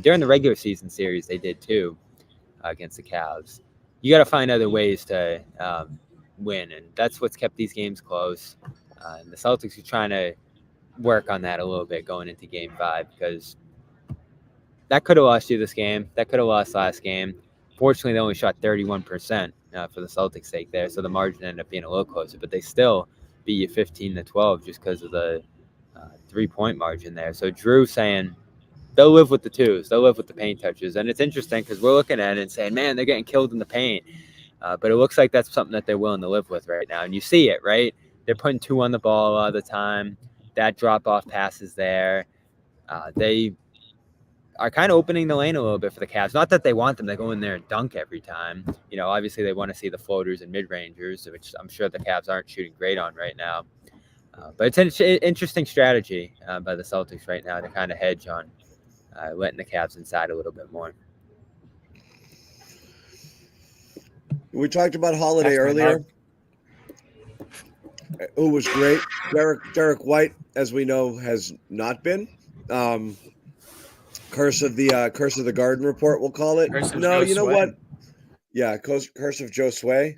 during the regular season series they did too against the Cavs, you got to find other ways to win, and that's what's kept these games close. And the Celtics are trying to work on that a little bit going into Game 5 because that could have lost you this game. That could have lost last game. Fortunately, they only shot 31% for the Celtics' sake there, so the margin ended up being a little closer, but they still beat you 15-12 just because of the 3-point margin there. So Drew saying they'll live with the twos. They'll live with the paint touches. And it's interesting because we're looking at it and saying, man, they're getting killed in the paint. But it looks like that's something that they're willing to live with right now. And you see it, right? They're putting two on the ball a lot of the time. That drop-off pass is there. They are kind of opening the lane a little bit for the Cavs. Not that they want them to go in there and dunk every time. Obviously they want to see the floaters and mid-rangers, which I'm sure the Cavs aren't shooting great on right now. But it's an interesting strategy by the Celtics right now to kind of hedge on letting the Cavs inside a little bit more. We talked about Holiday earlier, who was great. Derek White, as we know, has not been. Curse of the Garden report, we'll call it. No, you know what? Yeah, curse of Josue.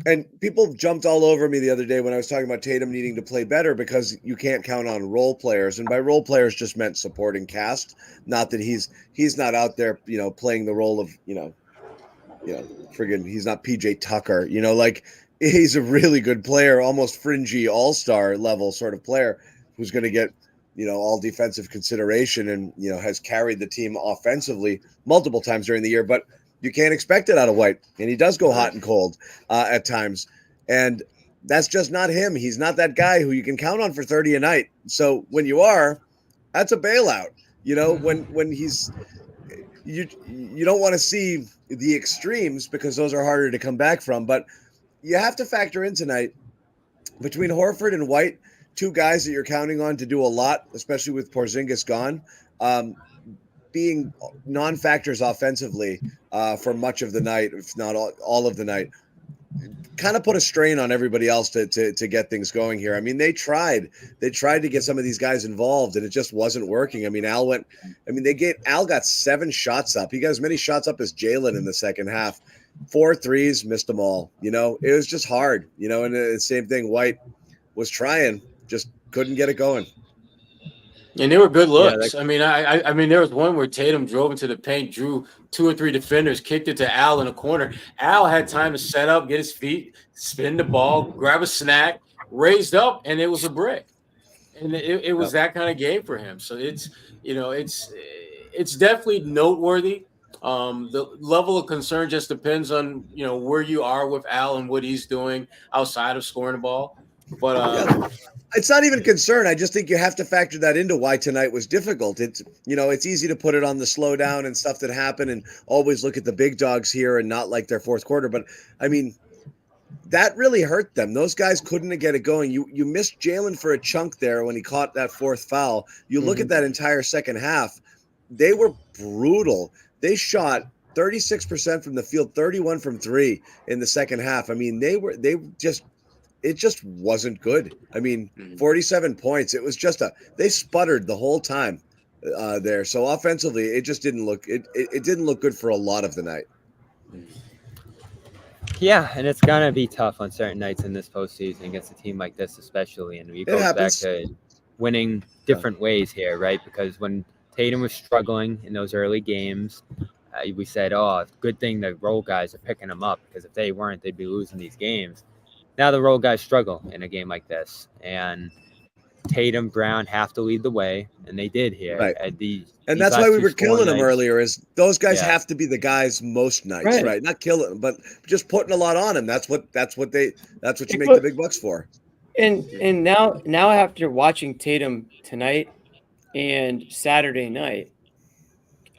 And people jumped all over me the other day when I was talking about Tatum needing to play better because you can't count on role players. And by role players just meant supporting cast. Not that he's not out there, playing the role of, friggin' he's not PJ Tucker, he's a really good player, almost fringy all-star level sort of player who's going to get, all defensive consideration and, has carried the team offensively multiple times during the year, but you can't expect it out of White. And he does go hot and cold at times. And that's just not him. He's not that guy who you can count on for 30 a night. So when you are, that's a bailout. When he's, you don't want to see the extremes because those are harder to come back from, but you have to factor in tonight between Horford and White, two guys that you're counting on to do a lot, especially with Porzingis gone, being non-factors offensively for much of the night, if not all of the night, kind of put a strain on everybody else to get things going here. I mean, they tried to get some of these guys involved and it just wasn't working. I mean, Al got 7 shots up. He got as many shots up as Jalen in the second half. 4 threes, missed them all. It was just hard, and the same thing. White was trying, just couldn't get it going. And they were good looks. I mean, I mean, there was one where Tatum drove into the paint, drew 2 or 3 defenders, kicked it to Al in a corner. Al had time to set up, get his feet, spin the ball, grab a snack, raised up, and it was a brick. And it was that kind of game for him. So it's definitely noteworthy. The level of concern just depends on, where you are with Al and what he's doing outside of scoring the ball. But it's not even concern. I just think you have to factor that into why tonight was difficult. It's easy to put it on the slowdown and stuff that happened and always look at the big dogs here and not like their fourth quarter. But I mean, that really hurt them. Those guys couldn't get it going. You missed Jalen for a chunk there when he caught that 4th foul. You look at that entire second half, they were brutal. They shot 36% from the field, 31 from 3 in the second half. I mean, it just wasn't good. I mean, 47 points. It was just they sputtered the whole time there. So offensively, it just didn't look it didn't look good for a lot of the night. Yeah, and it's gonna be tough on certain nights in this postseason against a team like this, especially. And we go back to winning different ways here, right? Because when Tatum was struggling in those early games, we said, "Oh, good thing the role guys are picking them up because if they weren't, they'd be losing these games." Now the role guys struggle in a game like this, and Tatum, Brown have to lead the way, and they did here. Right. And that's why we were killing them earlier. Is those guys have to be the guys most nights, right? Not killing them, but just putting a lot on them. That's what you make the big bucks for. And now after watching Tatum tonight and Saturday night,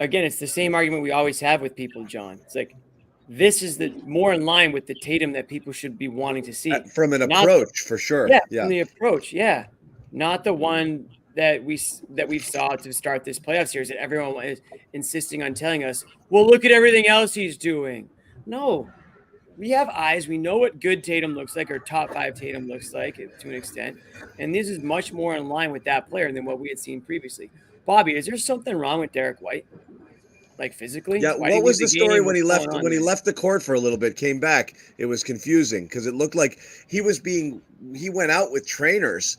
again, it's the same argument we always have with people, John. It's like, this is the more in line with the Tatum that people should be wanting to see from an approach, for sure. Yeah, from the approach, not the one that we saw to start this playoff series that everyone is insisting on telling us. Well, look at everything else he's doing. No, we have eyes. We know what good Tatum looks like, or top 5 Tatum looks like to an extent, and this is much more in line with that player than what we had seen previously. Bobby, is there something wrong with Derek White? Like physically? Yeah. What was the story when he left? When he left the court for a little bit, came back, it was confusing because it looked like he went out with trainers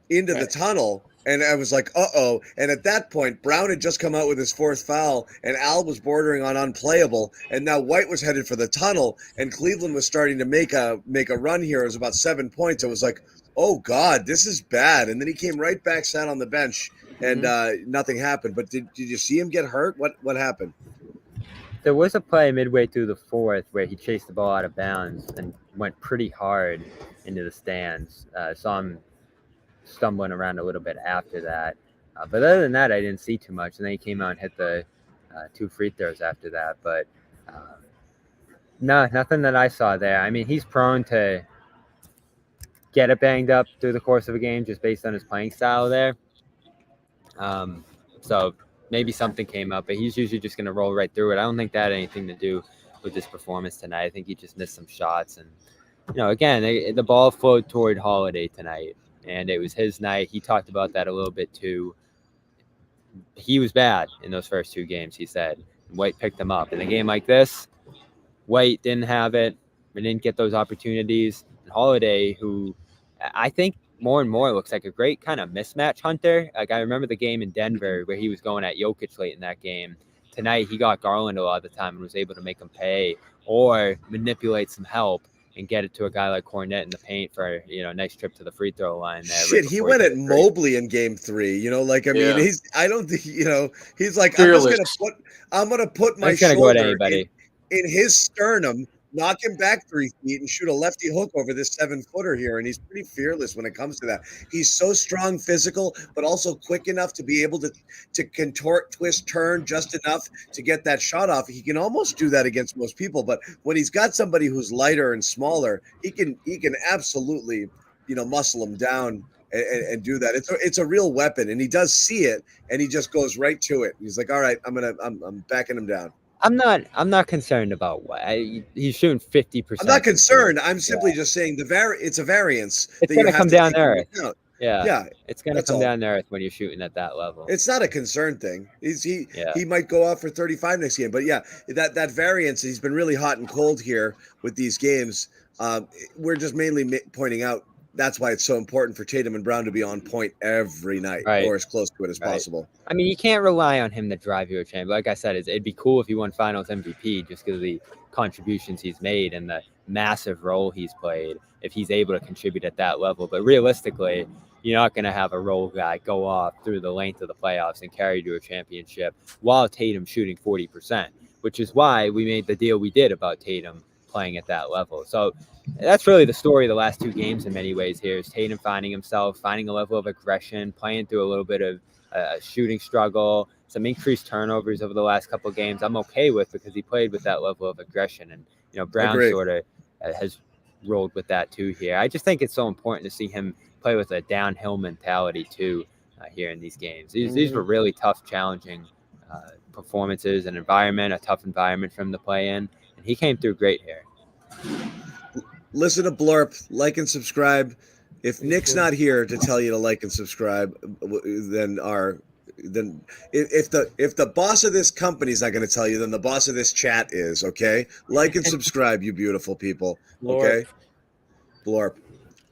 into the tunnel, and I was like, uh-oh. And at that point, Brown had just come out with his 4th foul, and Al was bordering on unplayable, and now White was headed for the tunnel, and Cleveland was starting to make a run here. It was about 7 points. It was like, oh God, this is bad. And then he came right back, sat on the bench. And nothing happened. But did you see him get hurt? What happened? There was a play midway through the 4th where he chased the ball out of bounds and went pretty hard into the stands. Saw him stumbling around a little bit after that. But other than that, I didn't see too much. And then he came out and hit the 2 free throws after that. But no, nothing that I saw there. I mean, he's prone to get it banged up through the course of a game just based on his playing style there. So maybe something came up, but he's usually just going to roll right through it. I don't think that had anything to do with his performance tonight. I think he just missed some shots. And, again, the ball flowed toward Holiday tonight, and it was his night. He talked about that a little bit too. He was bad in those first 2 games, he said. White picked him up. In a game like this, White didn't have it. We didn't get those opportunities. And Holiday, who I think more and more looks like a great kind of mismatch hunter. Like, I remember the game in Denver where he was going at Jokic late in that game. Tonight, he got Garland a lot of the time and was able to make him pay or manipulate some help and get it to a guy like Cornette in the paint for a nice trip to the free throw line there. Shit, he went at Mobley in game 3. I mean, I don't think, he's like, Fearless. I'm gonna put my He's gonna go at shoulder anybody. in his sternum, knock him back 3 feet, and shoot a lefty hook over this 7-footer here. And he's pretty fearless when it comes to that. He's so strong, physical, but also quick enough to be able to contort, twist, turn just enough to get that shot off. He can almost do that against most people, but when he's got somebody who's lighter and smaller, he can absolutely, muscle him down and do that. It's a real weapon, and he does see it, and he just goes right to it. He's like, all right, I'm backing him down. I'm not concerned about he's shooting 50%. I'm not concerned. I'm simply just saying it's a variance. It's going to come down there. Yeah. It's going to come down there when you're shooting at that level. It's not a concern thing. He might go out for 35 next game, but that variance. He's been really hot and cold here with these games. We're just mainly pointing out that's why it's so important for Tatum and Brown to be on point every night, or as close to it as possible. I mean, you can't rely on him to drive you a championship. Like I said, it'd be cool if he won Finals MVP just because of the contributions he's made and the massive role he's played. If he's able to contribute at that level, but realistically, you're not going to have a role guy go off through the length of the playoffs and carry you to a championship while Tatum's shooting 40%, which is why we made the deal we did about Tatum playing at that level. So that's really the story of the last 2 games in many ways here is Tatum finding himself, finding a level of aggression, playing through a little bit of a shooting struggle, some increased turnovers over the last couple of games. I'm okay with because he played with that level of aggression, and Brown sort of has rolled with that too here. I just think it's so important to see him play with a downhill mentality too here in these games. These were really tough, challenging performances and a tough environment for him to play in, and he came through great here. Listen to Blurp, like and subscribe. If Nick's not here to tell you to like and subscribe, then if the boss of this company is not going to tell you, then the boss of this chat is. Okay, like and subscribe, you beautiful people. Okay, Blurp.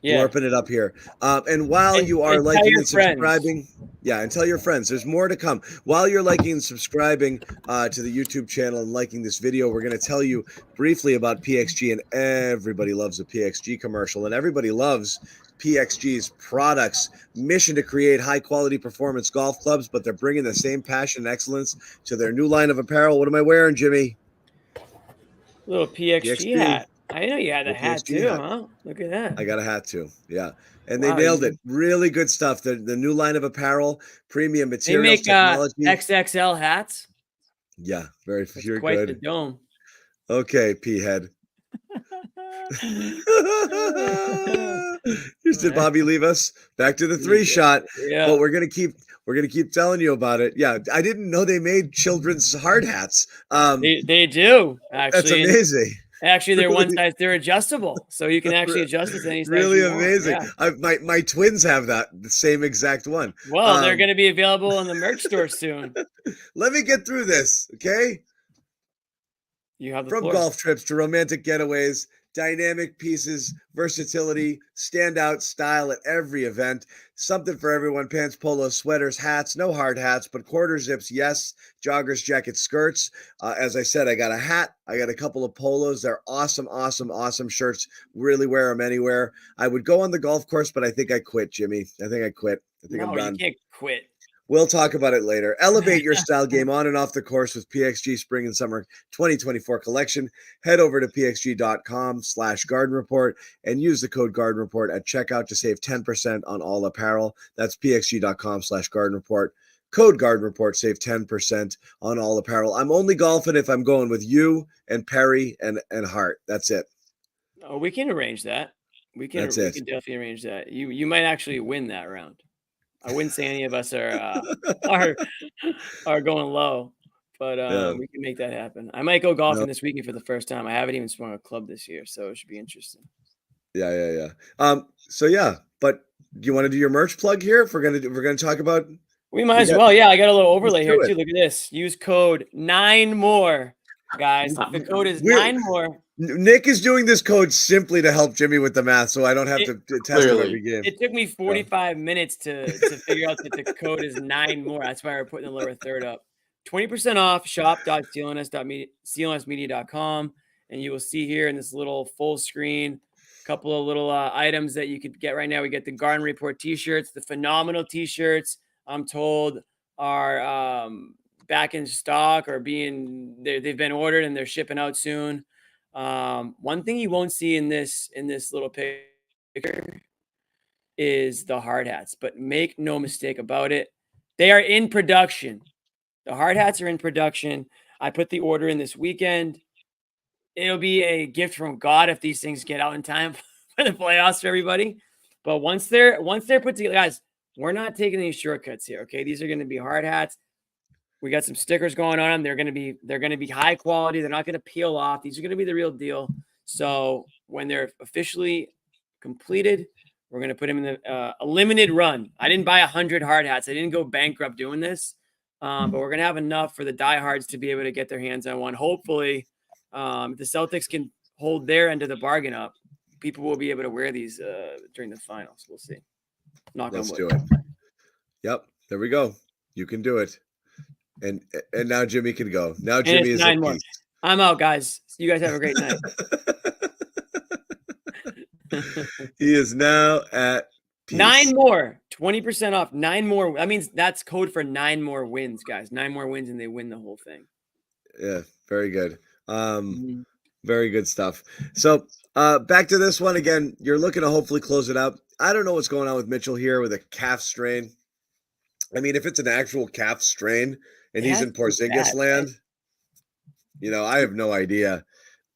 Blurping it up here. And while you are liking and subscribing, and tell your friends, there's more to come. While you're liking and subscribing to the YouTube channel and liking this video, we're going to tell you briefly about PXG, and everybody loves a PXG commercial, and everybody loves PXG's products. Mission to create high-quality performance golf clubs, but they're bringing the same passion and excellence to their new line of apparel. What am I wearing, Jimmy? Little PXG hat. I know you had a hat too, huh? Look at that. I got a hat too. Yeah. And they nailed it. Really good stuff. The new line of apparel, premium materials, they make technology. XXL hats. Yeah, very you're quite good. The dome. Okay, P-head. Did Bobby leave us? Back to the 3 shot. Yeah. But we're gonna keep telling you about it. Yeah, I didn't know they made children's hard hats. They do, actually. That's amazing. Actually, they're one size. They're adjustable, so you can actually adjust it to any size. Really amazing. Yeah. My twins have the same exact one. Well, they're going to be available in the merch store soon. Let me get through this, okay? You have the From floor. Golf trips to romantic getaways, dynamic pieces, versatility, standout style at every event. Something for everyone. Pants, polos, sweaters, hats. No hard hats, but quarter zips, yes. Joggers, jackets, skirts. As I said, I got a hat. I got a couple of polos. They're awesome, awesome, awesome shirts. Really wear them anywhere. I would go on the golf course, but I think I quit, Jimmy. I think I quit. I think I'm done. You can't quit. We'll talk about it later. Elevate your style game on and off the course with PXG Spring and Summer 2024 collection. Head over to pxg.com/Garden Report and use the code Garden Report at checkout to save 10% on all apparel. That's pxg.com/Garden Report. Code Garden Report, save 10% on all apparel. I'm only golfing if I'm going with you and Perry and Hart. That's it. Oh, we can arrange that. We can definitely arrange that. You might actually win that round. I wouldn't say any of us are going low, but we can make that happen. I might go golfing this weekend for the first time. I haven't even swung a club this year, so it should be interesting. Yeah. But do you want to do your merch plug here? If we're gonna talk about, we might as well. Yeah, I got a little overlay here too. Look at this. Use code 9MORE, guys. The code is 9MORE. Nick is doing this code simply to help Jimmy with the math, so I don't have to test him every game. It took me 45 minutes to figure out that the code is 9MORE. That's why we're putting the lower third up. 20% off, shop.clnsmedia.com. And you will see here in this little full screen, a couple of little items that you could get right now. We get the Garden Report t-shirts, the phenomenal t-shirts, I'm told are back in stock or they've been ordered and they're shipping out soon. One thing you won't see in this little picture is the hard hats, but make no mistake about it, they are in production. The hard hats are in production. I put the order in this weekend. It'll be a gift from God if these things get out in time for the playoffs for everybody. But once they're put together, guys, we're not taking any shortcuts here. Okay, these are going to be hard hats. We got some stickers going on them. They're going to be high quality. They're not going to peel off. These are going to be the real deal. So when they're officially completed, we're going to put them in a limited run. I didn't buy 100 hard hats. I didn't go bankrupt doing this. But we're going to have enough for the diehards to be able to get their hands on one. Hopefully, if the Celtics can hold their end of the bargain up, people will be able to wear these during the finals. We'll see. Let's do it. Yep. There we go. You can do it. And now Jimmy can go. Now Jimmy is 9 more. I'm out, guys. You guys have a great night. He is now at peace. 9 more. 20% off. 9 more. That means that's code for 9 more wins, guys. 9 more wins and they win the whole thing. Yeah, very good. Very good stuff. So back to this one again. You're looking to hopefully close it up. I don't know what's going on with Mitchell here with a calf strain. I mean, if it's an actual calf strain and he's in Porzingis land, you know, I have no idea.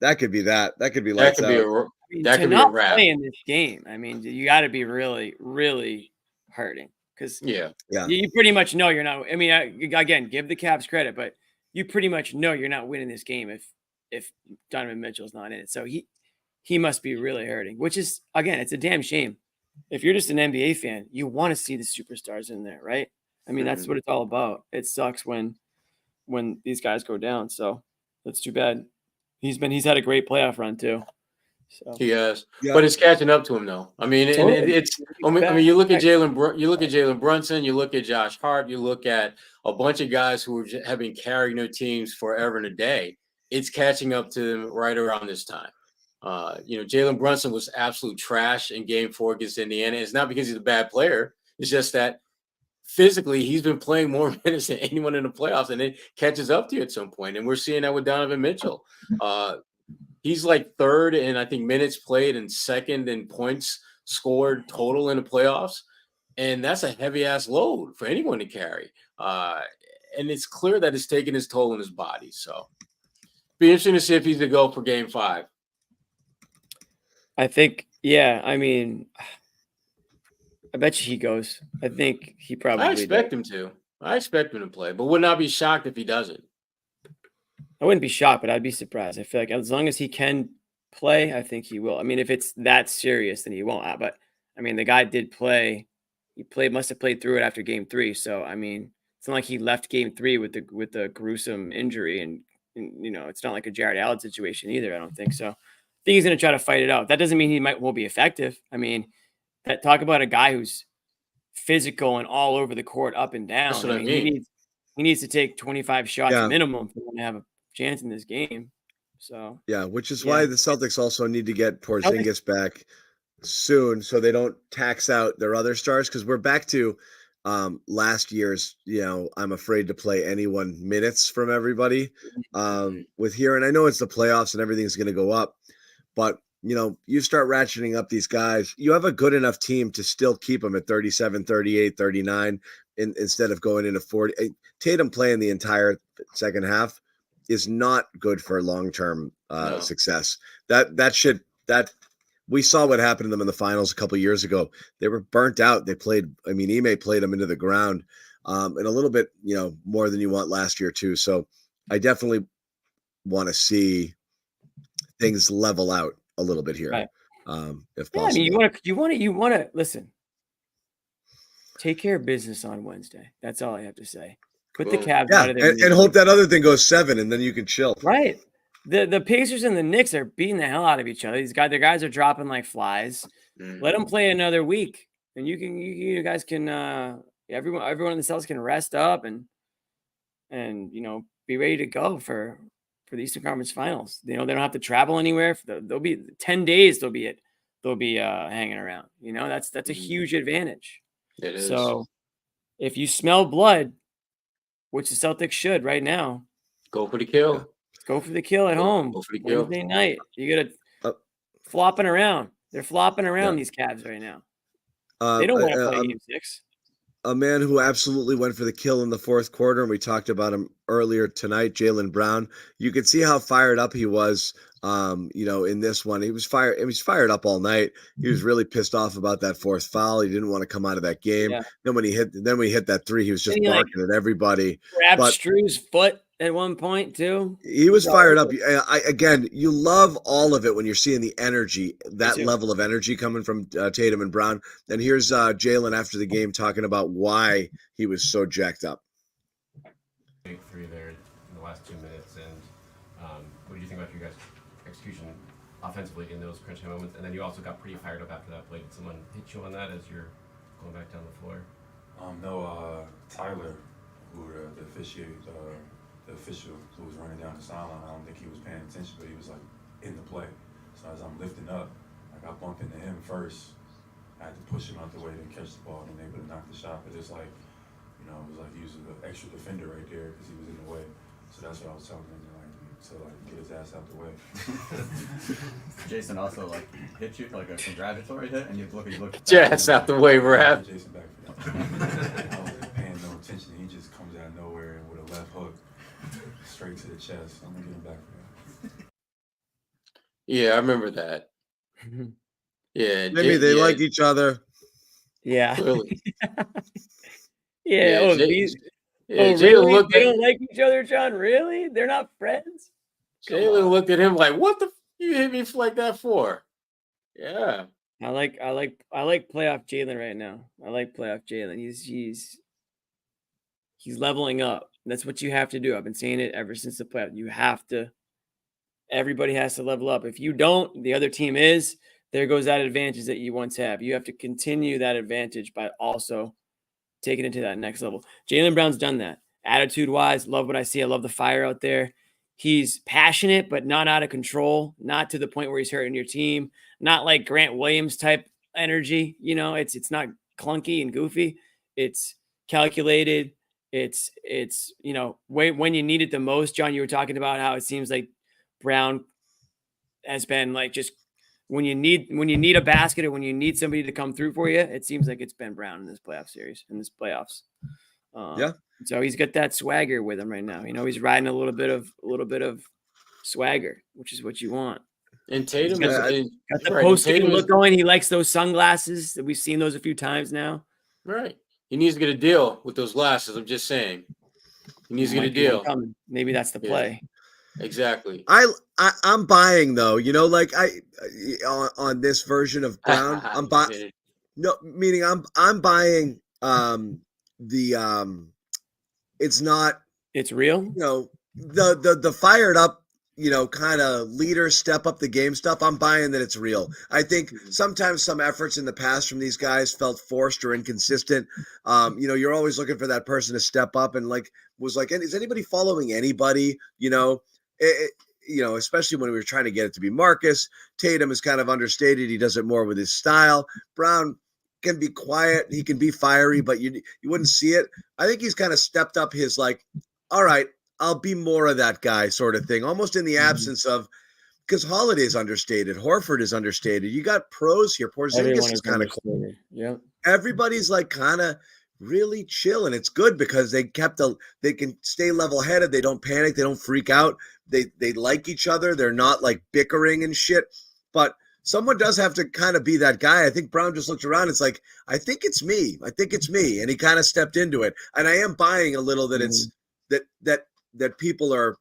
That could be that. That could be like that could be a wrap. Play in this game. I mean, you got to be really, really hurting because you pretty much know you're not. I mean, again, give the Cavs credit, but you pretty much know you're not winning this game if Donovan Mitchell's not in it. So he must be really hurting, which is, again, it's a damn shame. If you're just an NBA fan, you want to see the superstars in there, right? I mean, that's what it's all about. It sucks when these guys go down. So that's too bad. He's had a great playoff run too. So. He has, but it's catching up to him though. I mean, you look at Jalen Brunson, you look at Josh Hart, you look at a bunch of guys who have been carrying their teams forever and a day. It's catching up to them right around this time. Jalen Brunson was absolute trash in Game 4 against Indiana. It's not because he's a bad player. It's just that physically he's been playing more minutes than anyone in the playoffs, and it catches up to you at some point. And we're seeing that with Donovan Mitchell. He's like third in, I think, minutes played and second in points scored total in the playoffs. And that's a heavy-ass load for anyone to carry. And it's clear that it's taking his toll on his body. So be interesting to see if he's to go for Game 5. I think, I mean, I bet you he goes. I think he probably I expect him to play, but would not be shocked if he doesn't. I wouldn't be shocked, but I'd be surprised. I feel like as long as he can play, I think he will. I mean, if it's that serious, then he won't. But I mean, the guy did play. Must have played through it after Game 3. So I mean, it's not like he left Game 3 with the gruesome injury, and it's not like a Jared Allen situation either. I don't think so. I think he's going to try to fight it out. That doesn't mean he won't be effective. I mean, talk about a guy who's physical and all over the court, up and down. That's what I mean. He needs to take 25 shots minimum for him to have a chance in this game. So which is why the Celtics also need to get Porzingis back soon, so they don't tax out their other stars. Because we're back to last year's, I'm afraid to play anyone minutes from everybody with here. And I know it's the playoffs and everything's going to go up, but you start ratcheting up these guys. You have a good enough team to still keep them at 37, 38, 39 instead of going into 40. Tatum playing the entire second half is not good for long-term success. That we saw what happened to them in the finals a couple of years ago. They were burnt out. Ime played them into the ground and a little bit, more than you want last year too. So I definitely want to see things level out a little bit here, right. If possible. I mean, you want to listen. Take care of business on Wednesday. That's all I have to say. Put the Cavs out of there, and hope that other thing goes 7, and then you can chill. Right. The Pacers and the Knicks are beating the hell out of each other. Their guys are dropping like flies. Let them play another week, and you guys can everyone in the Celtics can rest up and be ready to go for for the Eastern Conference Finals. They don't have to travel anywhere. They'll be 10 days. They'll be hanging around. That's a huge advantage. It is. So if you smell blood, which the Celtics should right now, go for the kill. Go for the kill at home. Go for the kill. Wednesday night. You got to flopping around. They're flopping around these Cavs right now. They don't want to play Game 6. A man who absolutely went for the kill in the fourth quarter, and we talked about him earlier tonight, Jaylen Brown. You could see how fired up he was, in this one. He was fired up all night. He was really pissed off about that fourth foul. He didn't want to come out of that game. Yeah. Then when he hit that three, he was just barking at everybody. Grabbed Strue's foot at one point too. He was fired up. Again, you love all of it when you're seeing the energy, that level of energy coming from Tatum and Brown. And here's Jaylen after the game talking about why he was so jacked up. Big three there in the last 2 minutes, and what do you think about your guys' execution offensively in those crunch time moments? And then you also got pretty fired up after that play. Did someone hit you on that as you're going back down the floor? No, Tyler, who the official who was running down the sideline, I don't think he was paying attention, but he was like in the play. So as I'm lifting up, like I bumped into him first. I had to push him out the way to catch the ball and able to knock the shot. But it's like, it was like he was an extra defender right there because he was in the way. So that's what I was telling him to get his ass out the way. Jason also hit you like a congratulatory hit, and you look. Ass out the way, Rap. Jason back for that. I wasn't paying no attention. He just comes out of nowhere with a left hook straight to the chest. I'm gonna get him back for that. Yeah, I remember that. Yeah, maybe they like each other. Yeah. Really. Really? They don't like each other, John? Really? They're not friends? Jaylen looked at him like, "What the you hit me like that for?" Yeah. I like playoff Jaylen right now. I like playoff Jaylen. He's leveling up. That's what you have to do. I've been saying it ever since the playoff. Everybody has to level up. If you don't, the other team is. There goes that advantage that you once have. You have to continue that advantage by also taking it to that next level. Jaylen Brown's done that. Attitude-wise, love what I see. I love the fire out there. He's passionate, but not out of control. Not to the point where he's hurting your team. Not like Grant Williams type energy. It's not clunky and goofy. It's calculated. It's when you need it the most. John, you were talking about how it seems like Brown has been just when you need a basket or when you need somebody to come through for you, it seems like it's been Brown in this playoffs. So he's got that swagger with him right now. He's riding a little bit of swagger, which is what you want. And Tatum got the post-game look going. He likes those sunglasses. We've seen those a few times now. Right. He needs to get a deal with those glasses. I'm just saying. He needs to get a deal. Maybe that's the play. Exactly. I'm buying though, on this version of Brown. I'm buying. No, meaning I'm buying it's not. It's real. The fired up, kind of leader step up the game stuff. I'm buying that it's real. I think sometimes some efforts in the past from these guys felt forced or inconsistent. You're always looking for that person to step up and is anybody following anybody? Especially when we were trying to get it to be Marcus. Tatum is kind of understated. He does it more with his style. Brown can be quiet. He can be fiery, but you wouldn't see it. I think he's kind of stepped up his all right, I'll be more of that guy sort of thing, almost in the absence of, because Holiday is understated. Horford is understated. You got pros here. Porzingis is kind of cool. Yeah. Everybody's kind of really chill, and it's good because they can stay level-headed. They don't panic. They don't freak out. They like each other. They're not bickering and shit. But someone does have to kind of be that guy. I think Brown just looked around. It's I think it's me. I think it's me. And he kind of stepped into it. And I am buying a little that it's that people are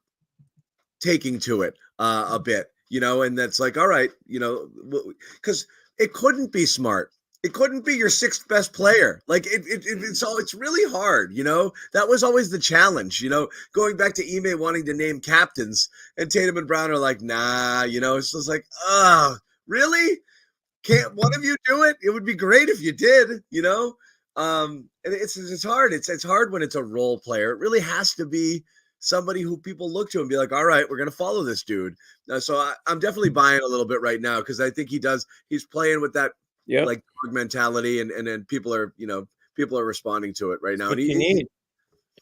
taking to it a bit, and that's all right, because it couldn't be smart. It couldn't be your sixth best player. It's really hard, that was always the challenge, going back to Ime wanting to name captains, and Tatum and Brown are nah, it's just really? Can't one of you do it? It would be great if you did, and it's hard. It's hard when it's a role player. It really has to be somebody who people look to and be like, all right, we're going to follow this dude. So I'm definitely buying a little bit right now because I think he's playing with that like dog mentality, and then people are responding to it right now. What you need.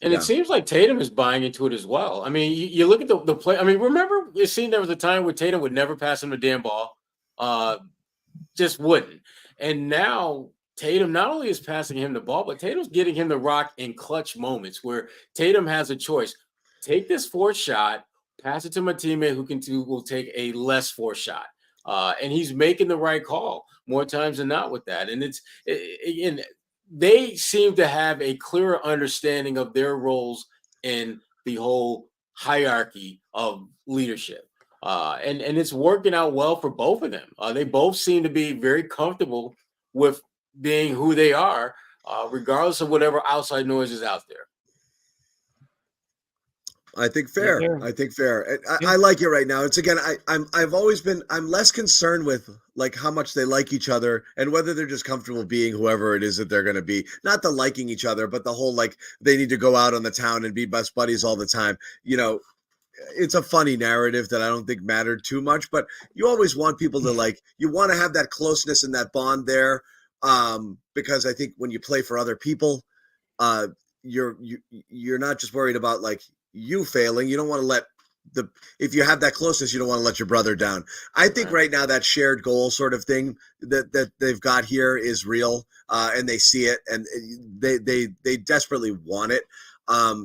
And it seems like Tatum is buying into it as well. I mean, you look at the play. I mean, remember you seen there was a time where Tatum would never pass him a damn ball, just wouldn't. And now Tatum not only is passing him the ball, but Tatum's getting him the rock in clutch moments where Tatum has a choice: take this fourth shot, pass it to my teammate who will take a less fourth shot, and he's making the right call more times than not with that. And again, they seem to have a clearer understanding of their roles in the whole hierarchy of leadership. And it's working out well for both of them. They both seem to be very comfortable with being who they are, regardless of whatever outside noise is out there. I think fair. Yeah. I think fair. I like it right now. It's again, I'm less concerned with like how much they like each other and whether they're just comfortable being whoever it is that they're going to be. Not the liking each other, but the whole like they need to go out on the town and be best buddies all the time. It's a funny narrative that I don't think mattered too much, but you always want people to you want to have that closeness and that bond there, because I think when you play for other people, you're not just worried about like you failing. You don't want to let if you have that closeness, you don't want to let your brother down. I think right now that shared goal sort of thing that they've got here is real, and they see it, and they desperately want it.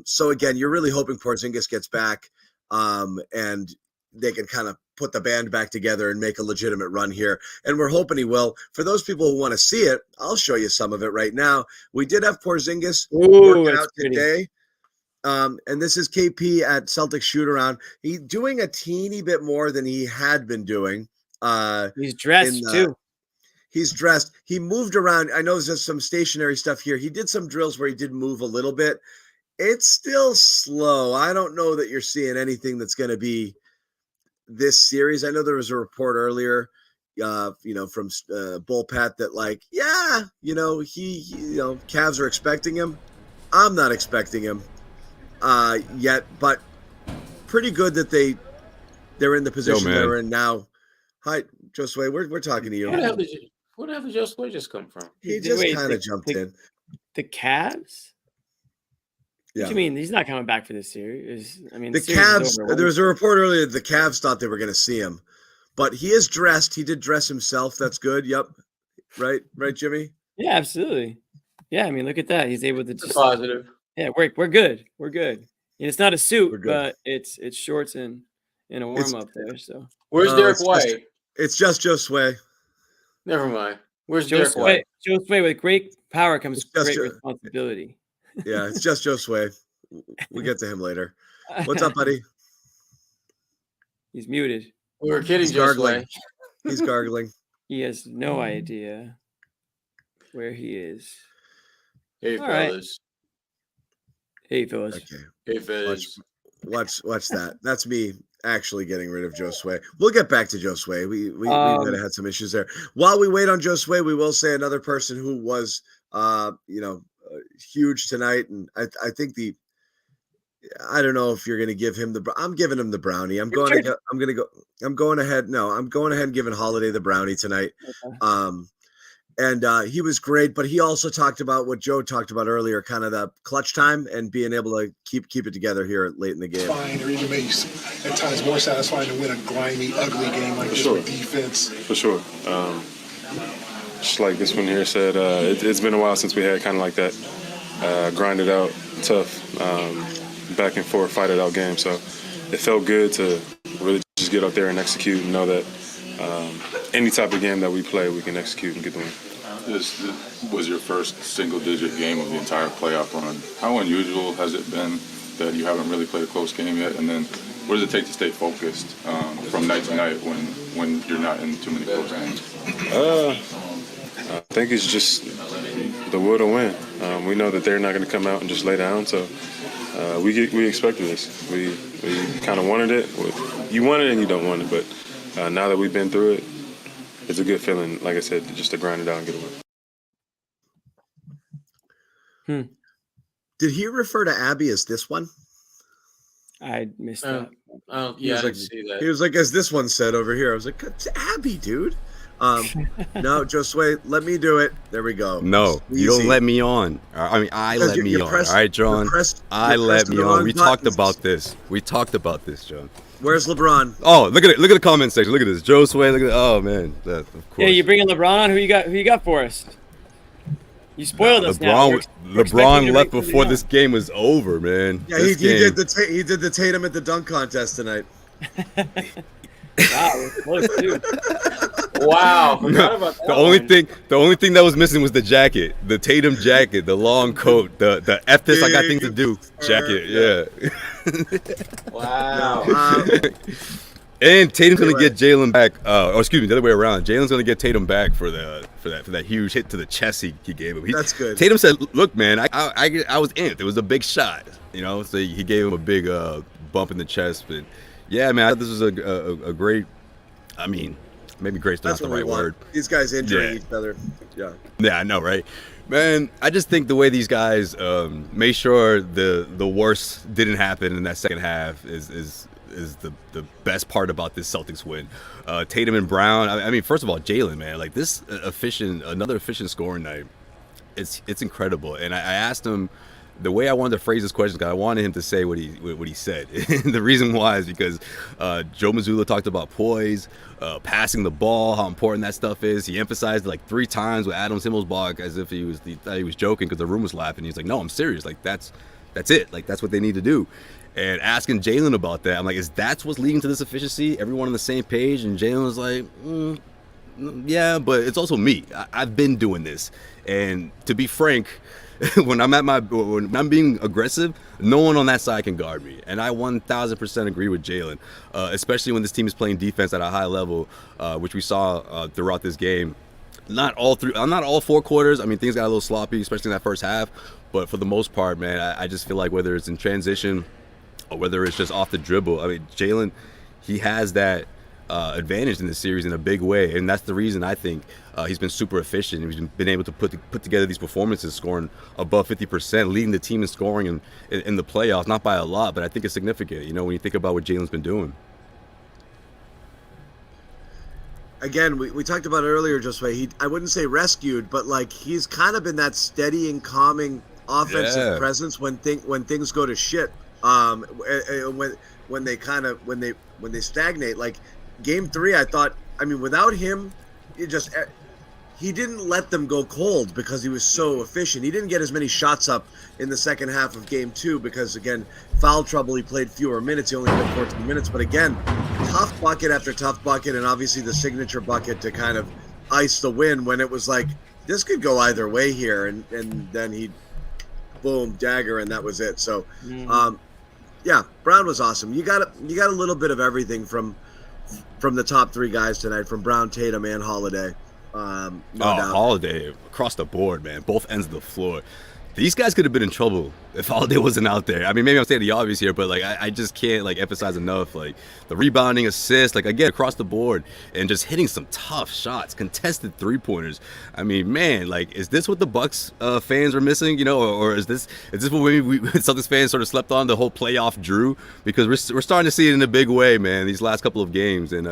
So again, you're really hoping Porzingis gets back, and they can kind of put the band back together and make a legitimate run here. And we're hoping he will. For those people who want to see it, I'll show you some of it right now. We did have Porzingis working out today. And this is KP at Celtics shoot around. He's doing a teeny bit more than he had been doing. He's dressed too. He's dressed. He moved around. I know there's some stationary stuff here. He did some drills where he did move a little bit. It's still slow. I don't know that you're seeing anything that's going to be this series. I know there was a report earlier, from Bullpat that Cavs are expecting him. I'm not expecting him yet, but pretty good that they're in the position they're in now. Hi, Josue, we're talking to you. Where the hell did Josue just come from? He just kind of jumped in. The Cavs? Yeah. What do you mean? He's not coming back for this series. I mean, the Cavs, there was a report earlier that the Cavs thought they were going to see him, but he is dressed. He did dress himself. That's good. Yep. Right, Jimmy? Yeah, absolutely. Yeah, I mean, look at that. He's able to just positive. Yeah, we're good. We're good. And it's not a suit, but it's shorts and a warm up there. So where's Derek White? It's just Josue. Never mind. Where's Derek White? Josue, with great power comes great responsibility. Yeah, it's just Josue. We'll get to him later. What's up, buddy? He's muted. We were kidding, Josue. He's gargling. He has no idea where he is. Hey, all fellas. Right. Hey, fellas. Okay. Hey, fellas. Watch that. That's me actually getting rid of Josue. We'll get back to Josue. We might have had some issues there. While we wait on Josue, we will say another person who was, huge tonight, and I think I don't know if you're going to give him I'm giving him the brownie. I'm going ahead and giving Holiday the brownie tonight. Okay. And he was great, but he also talked about what Joe talked about earlier, kind of the clutch time and being able to keep it together here late in the game. Fine, or even maybe at times more satisfying to win a grimy, ugly game like this with defense. For sure. Just like this one here said, it's been a while since we had kind of like that grinded out, tough, back and forth, fight it out game. So it felt good to really just get out there and execute and know that any type of game that we play, we can execute and get the win. This was your first single-digit game of the entire playoff run. How unusual has it been that you haven't really played a close game yet? And then what does it take to stay focused from night to night when you're not in too many close games? I think it's just the will to win. We know that they're not going to come out and just lay down, so we expected this. We kind of wanted it. You want it and you don't want it, but now that we've been through it, it's a good feeling, like I said, just to grind it out and get a win. Did he refer to Abby as this one? I missed that. Yeah, I like, didn't see that. He was like, as this one said over here, I was like, it's Abby, dude. No, Josue, let me do it. There we go. No, you don't let me on. I mean, I Because let you- me you're on. press- All right, John. I you're let pressing me the on. wrong We talked buttons. about this. We talked about this, John. Where's LeBron? Oh, look at it. Look at the comment section. Look at this. Josue, look at it. Oh, man. Of course. Yeah, you bringing LeBron on? Who you got for us? You spoiled us now. We're expecting you LeBron to left bring before somebody this game was over, man. Yeah, he This did game- he did the Tatum at the dunk contest tonight. on. Wow, we're close too. Wow, forgot about that. The only thing that was missing was the jacket, the Tatum jacket, the long coat, the F this I got things to do jacket. Yeah. Wow. And Tatum's gonna get Jalen back. Or excuse me, the other way around. Jalen's gonna get Tatum back for that huge hit to the chest he gave him. That's good. Tatum said, "Look, man, I was amped. It was a big shot, you know." So he gave him a big bump in the chest. But yeah, man, I thought this was a great. I mean, maybe great's not the right word. These guys injuring each other. Yeah. Yeah, I know, right? Man, I just think the way these guys made sure the worst didn't happen in that second half is the best part about this Celtics win. Tatum and Brown. I mean, first of all, Jalen, man, like this another efficient scoring night. It's incredible. And I asked him the way I wanted to phrase this question because I wanted him to say what he said. The reason why is because Joe Mazzulla talked about poise, passing the ball, how important that stuff is. He emphasized it like 3 times with Adam Himmelsbach as if he thought he was joking because the room was laughing. He's like, no, I'm serious. Like that's it. Like that's what they need to do. And asking Jalen about that, I'm like, that's what's leading to this efficiency? Everyone on the same page? And Jalen was like, yeah, but it's also me. I've been doing this. And to be frank, when I'm being aggressive, no one on that side can guard me. And I 1,000% agree with Jalen, especially when this team is playing defense at a high level, which we saw throughout this game. Not all 4 quarters. I mean, things got a little sloppy, especially in that first half. But for the most part, man, I just feel like whether it's in transition or whether it's just off the dribble, I mean, Jalen, he has that advantage in this series in a big way, and that's the reason I think he's been super efficient. He's been able to put together these performances, scoring above 50%, leading the team in scoring in the playoffs, not by a lot, but I think it's significant, you know, when you think about what Jalen's been doing. Again, we talked about it earlier, Josue. I wouldn't say rescued, but like he's kind of been that steady and calming offensive presence when things go to shit. When they stagnate, like Game 3, I thought. I mean, without him, he didn't let them go cold because he was so efficient. He didn't get as many shots up in the second half of Game 2 because, again, foul trouble. He played fewer minutes. He only played 14 minutes. But again, tough bucket after tough bucket, and obviously the signature bucket to kind of ice the win when it was like this could go either way here, and then he, boom, dagger, and that was it. So. Yeah, Brown was awesome. You got a little bit of everything from the top 3 guys tonight, from Brown, Tatum, and Holiday. No doubt. Holiday across the board, man. Both ends of the floor. These guys could have been in trouble if Holiday wasn't out there. I mean, maybe I'm saying the obvious here, but like I just can't like emphasize enough like the rebounding, assist, like again across the board, and just hitting some tough shots, contested 3-pointers. I mean, man, like is this what the Bucks fans are missing? You know, or is this what we Celtics fans sort of slept on the whole playoff drew? Because we're starting to see it in a big way, man. These last couple of games, and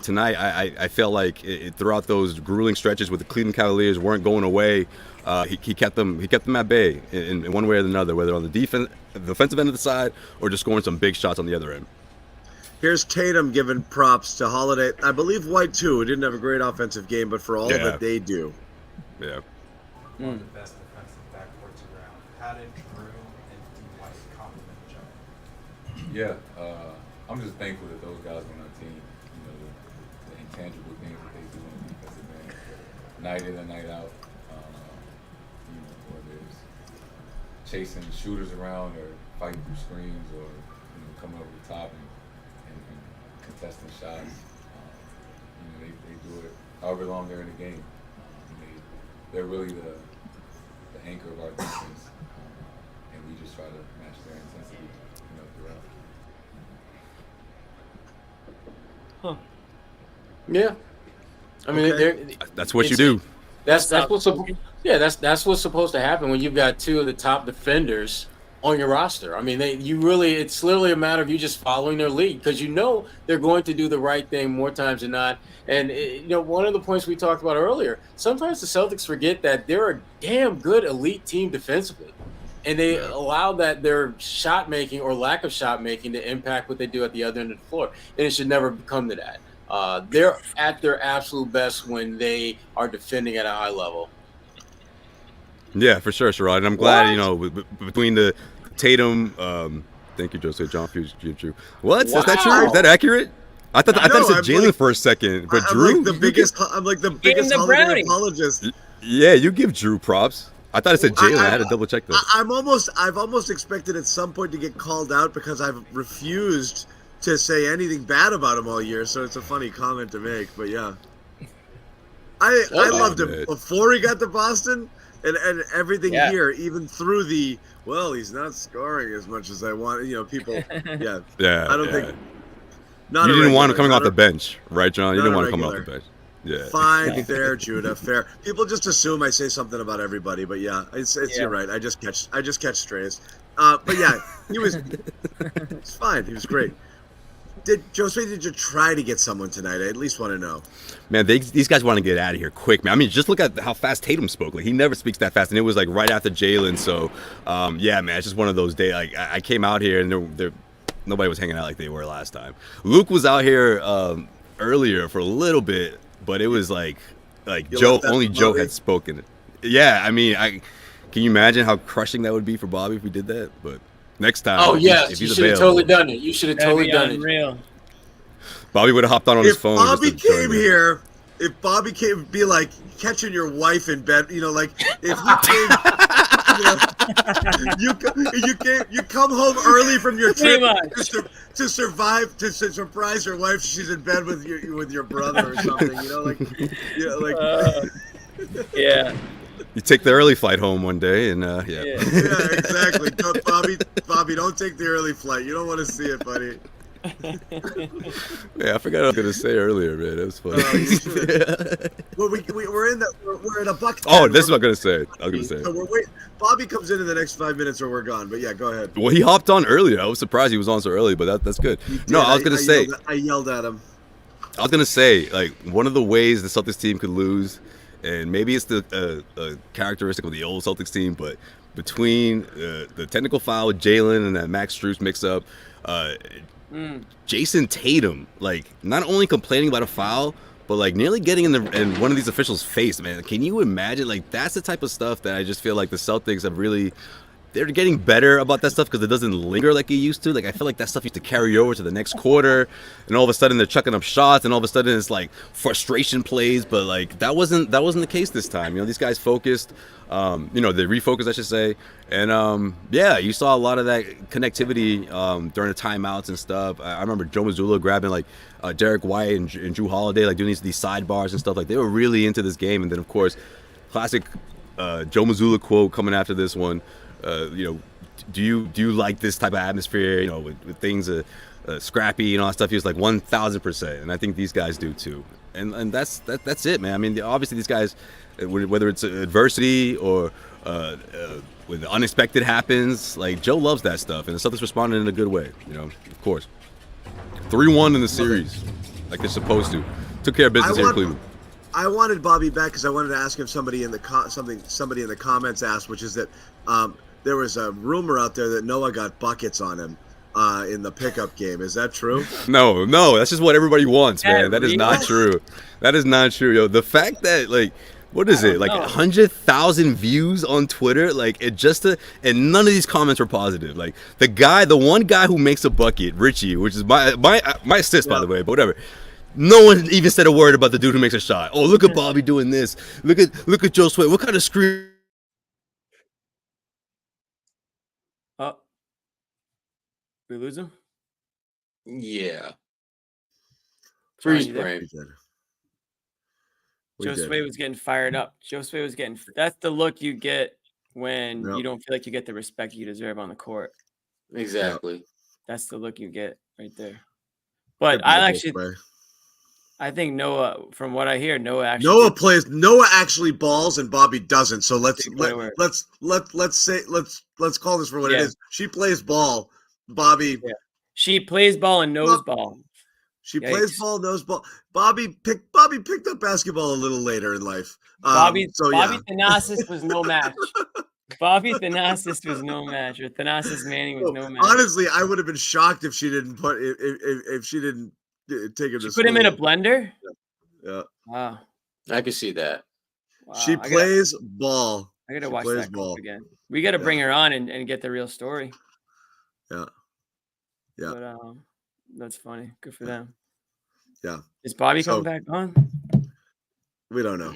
tonight I felt like throughout those grueling stretches with the Cleveland Cavaliers weren't going away. He kept them at bay in one way or another, whether on the defensive end of the side or just scoring some big shots on the other end. Here's Tatum giving props to Holiday. I believe White too. He didn't have a great offensive game, but for all that they do. Yeah. One of the best defensive backcourts around. How did Drew and White complement each other? Yeah, I'm just thankful that those guys on our team, you know, the intangible things that they do on the defensive end, night in and night out. Chasing shooters around or fighting through screens or coming over the top and contesting shots. They do it however long they're in the game. They're really the anchor of our defense, and we just try to match their intensity throughout. Huh. Yeah. I mean, that's what you do. That's what's supposed to happen when you've got 2 of the top defenders on your roster. I mean, it's literally a matter of you just following their lead because they're going to do the right thing more times than not. And one of the points we talked about earlier, sometimes the Celtics forget that they're a damn good elite team defensively. And they allow that their shot making or lack of shot making to impact what they do at the other end of the floor. And it should never come to that. They're at their absolute best when they are defending at a high level. Yeah, for sure, Sherrod. And I'm glad, between the Tatum, thank you, Josue, John Fuse, Drew. What? Wow. Is that true? Is that accurate? I thought it said Jalen for a second, but Drew. I'm like the biggest holiday apologist. Yeah, you give Drew props. I thought it said Jalen. I had to double check that. I've almost expected at some point to get called out because I've refused to say anything bad about him all year. So it's a funny comment to make, but yeah, I loved him before he got to Boston and everything here, even through he's not scoring as much as I want. People. Yeah. I don't think. You didn't want him coming off the bench, right, John? You didn't want to come off the bench. Yeah. Fine, fair, Judah, fair. People just assume I say something about everybody, but yeah, you're right. I just catch strays. But yeah, it's fine. He was great. Did you try to get someone tonight? I at least want to know. Man, these guys want to get out of here quick, man. I mean, just look at how fast Tatum spoke. Like, he never speaks that fast, and it was like right after Jalen. So, yeah, man, it's just one of those days. Like, I came out here and nobody was hanging out like they were last time. Luke was out here earlier for a little bit. But it was like Joe had spoken. Yeah, I mean, can you imagine how crushing that would be for Bobby if we did that? But next time, if you should have totally done it. You should have totally done it. Real. Bobby would have hopped on his phone. If Bobby came, be like catching your wife in bed. Like if you came, you come home early from your trip to surprise your wife. She's in bed with your brother or something. Yeah. You take the early flight home one day, and yeah, exactly. Bobby, don't take the early flight. You don't want to see it, buddy. Yeah, I forgot what I was gonna say earlier, man. That was funny. Well, we're in a bucket. Oh, this is what I'm gonna say. So we're waiting. Bobby comes in the next 5 minutes, or we're gone. But yeah, go ahead. Well, he hopped on earlier. I was surprised he was on so early, but that's good. No, I was gonna say. I yelled at him. I was gonna say, like, one of the ways the Celtics team could lose, and maybe it's the characteristic of the old Celtics team, but between the technical foul with Jalen and that Max Strus mix-up, Jason Tatum, like, not only complaining about a foul, but like nearly getting in one of these officials' face, man. Can you imagine? Like, that's the type of stuff that I just feel like the Celtics have really. They're getting better about that stuff because it doesn't linger like it used to. Like, I feel like that stuff used to carry over to the next quarter, and all of a sudden they're chucking up shots, and all of a sudden it's like frustration plays. But like that wasn't the case this time. These guys focused. They refocused, I should say, and yeah, you saw a lot of that connectivity during the timeouts and stuff. I remember Joe Mazzulla grabbing like Derek White and Drew Holiday, like doing these sidebars and stuff. Like, they were really into this game. And then of course, classic Joe Mazzulla quote coming after this one. Do you like this type of atmosphere? With things scrappy and all that stuff. He was like 1,000%, and I think these guys do too. And that's it, man. I mean, obviously these guys, whether it's adversity or when the unexpected happens, like, Joe loves that stuff, and the Celtics responded in a good way. Of course, 3-1 in the series, like they're supposed to. Took care of business here in Cleveland. I wanted Bobby back because I wanted to ask him somebody in the comments asked, which is that there was a rumor out there that Noah got buckets on him in the pickup game. Is that true? No, that's just what everybody wants, man. That is not true. That is not true, yo. The fact that, like, what is it? Like 100,000 views on Twitter. Like, and none of these comments were positive. Like, the one guy who makes a bucket, Richie, which is my assist, by the way, but whatever. No one even said a word about the dude who makes a shot. Oh, look at Bobby doing this. Look at Josue. What kind of screen? We lose him? Yeah. Freeze frame. Josue was getting fired up. Josue was getting. That's the look you get when you don't feel like you get the respect you deserve on the court. Exactly. That's the look you get right there. But I actually. I think Noah, from what I hear, Noah actually Noah plays. Noah actually balls, and Bobby doesn't. So let's did go to work. let's call this for what it Yeah. is. She plays ball. Bobby. Yeah. She plays ball and knows ball. She Yikes. plays ball, knows ball. Bobby picked up basketball a little later in life. Bobby Thanasis was no match. Bobby Thanasis was no match, or Thanasis Manning was no match. Honestly, I would have been shocked if she didn't if she didn't take him to Put him in a school. blender. Yeah. Wow. I can see that. Wow. She plays ball. I gotta She watch plays that ball. clip again. We gotta bring her on and get the real story. Yeah. Yeah. But that's funny. Good for them. Yeah. Is Bobby coming back on? We don't know.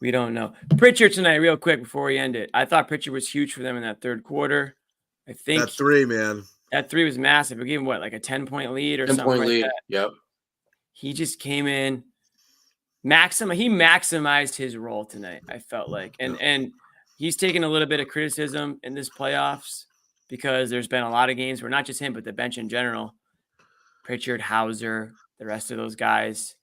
We don't know. Pritchard tonight, real quick before we end it. I thought Pritchard was huge for them in that third quarter. I think that three, man. That three was massive. We gave him what, like a 10-point lead or 10 something point like lead. that. Yep. He just came in, he maximized his role tonight, I felt like. And he's taken a little bit of criticism in this playoffs because there's been a lot of games where not just him, but the bench in general, Pritchard, Hauser, the rest of those guys,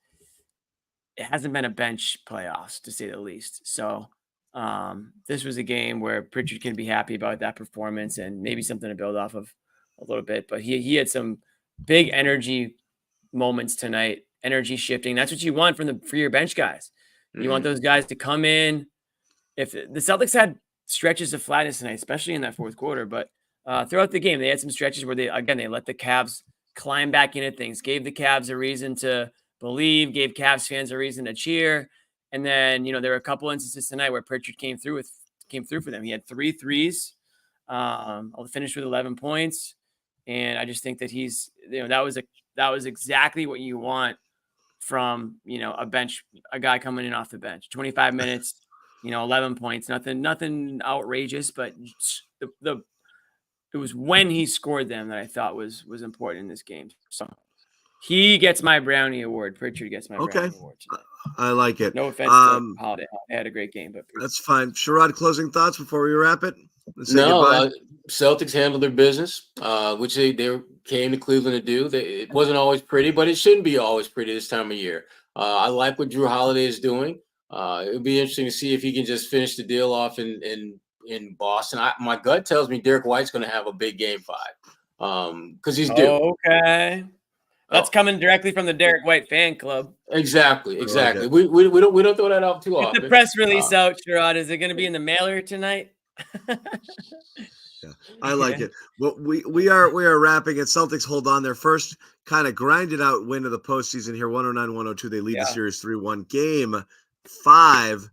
it hasn't been a bench playoffs, to say the least. So this was a game where Pritchard can be happy about that performance and maybe something to build off of a little bit. But he had some big energy moments tonight, energy shifting. That's what you want for your bench guys. You want those guys to come in. If the Celtics had stretches of flatness tonight, especially in that fourth quarter, but throughout the game, they had some stretches where they let the Cavs climb back into things, gave the Cavs a reason to believe, gave Cavs fans a reason to cheer. And then, there were a couple instances tonight where Pritchard came through for them. He had 3 threes, finished with 11 points. And I just think that he's, that was exactly what you want from, a guy coming in off the bench. 25 minutes, 11 points, nothing outrageous, but it was when he scored them that I thought was important in this game. So he gets my Brownie Award. Pritchard gets my Brownie Award tonight. I like it. No offense to Holiday. I had a great game, but that's fine. Sherrod, closing thoughts before we wrap it? Celtics handled their business, which they came to Cleveland to do. It wasn't always pretty, but it shouldn't be always pretty this time of year. I like what Drew Holiday is doing. It would be interesting to see if he can just finish the deal off in Boston. My gut tells me Derek White's going to have a big game 5 because he's due. Okay. That's coming directly from the Derek White fan club. Exactly. We don't throw that out too often. Get the press release out, Sherrod. Is it going to be in the mailer tonight? I like it. Well, we are wrapping it. Celtics hold on. Their first kind of grinded out win of the postseason here, 109-102. They lead the series 3-1. Game 5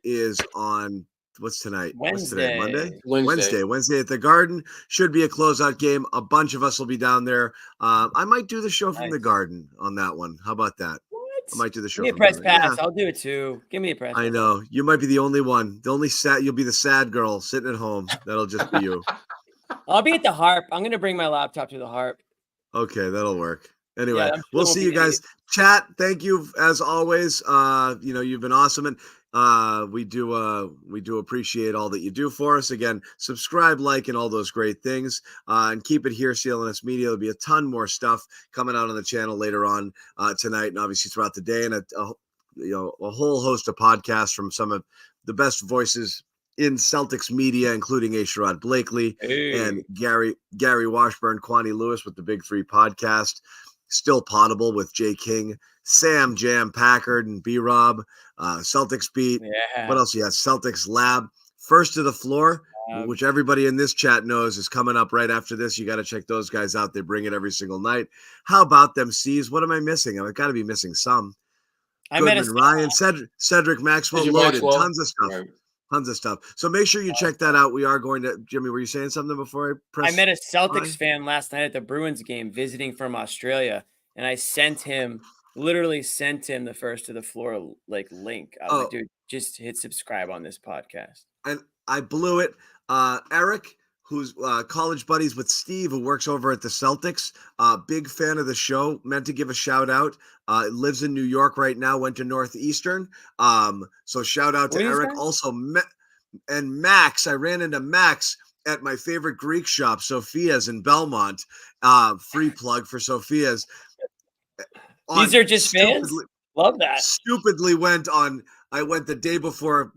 is on. What's tonight? Wednesday. What's today? Monday? Wednesday at the Garden. Should be a closeout game. A bunch of us will be down there. I might do the show from the Garden on that one. How about that? What? I might do the show. Give me a press pass. Yeah. I'll do it too. Give me a press pass. I know. You might be the only one. The only sad. You'll be the sad girl sitting at home. That'll just be you. I'll be at the Harp. I'm going to bring my laptop to the Harp. Okay, that'll work. Anyway, we'll see you guys. Chat, thank you as always. You've been awesome, and we do appreciate all that you do for us. Again, subscribe, like, and all those great things, and keep it here, CLNS Media. There'll be a ton more stuff coming out on the channel later on tonight, and obviously throughout the day, and a whole host of podcasts from some of the best voices in Celtics media, including Sherrod Blakely and Gary Washburn, Kwani Lewis with the Big 3 podcast. Still Potable with Jay King, Sam Jam Packard, and B-Rob. Celtics Beat. Yeah. What else you got? Celtics Lab. First to the Floor, which everybody in this chat knows is coming up right after this. You got to check those guys out. They bring it every single night. How about them, C's? What am I missing? I've got to be missing some. Goodman, Ryan, Cedric Maxwell, loaded. Tons of stuff. Right. Tons of stuff. So make sure you check that out. We are going to, Jimmy, were you saying something before I press? I met a Celtics fan last night at the Bruins game visiting from Australia, and I literally sent him the First to the Floor link. I was like, dude, just hit subscribe on this podcast. And I blew it. Eric, who's college buddies with Steve, who works over at the Celtics, big fan of the show, meant to give a shout out. Lives in New York right now, went to Northeastern. So shout out to Eric. Also, and Max, I ran into Max at my favorite Greek shop, Sophia's in Belmont. Free plug for Sophia's. These are just fans? Love that. Stupidly I went the day before,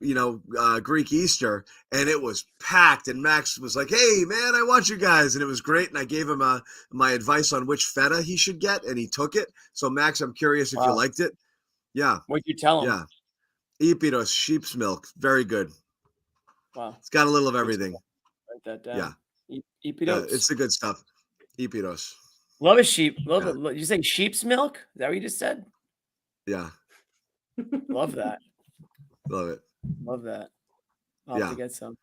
Greek Easter, and it was packed. And Max was like, "Hey, man, I want you guys," and it was great. And I gave him my advice on which feta he should get, and he took it. So, Max, I'm curious if you liked it. Yeah. What'd you tell him? Yeah. Ipitos, sheep's milk, very good. Wow. It's got a little of everything. Write that down. Yeah. Ipitos. It's the good stuff. Ipitos. Love a sheep. Love it. You saying sheep's milk? Is that what you just said? Yeah. Love that. Love it. Love that. I'll have to get some.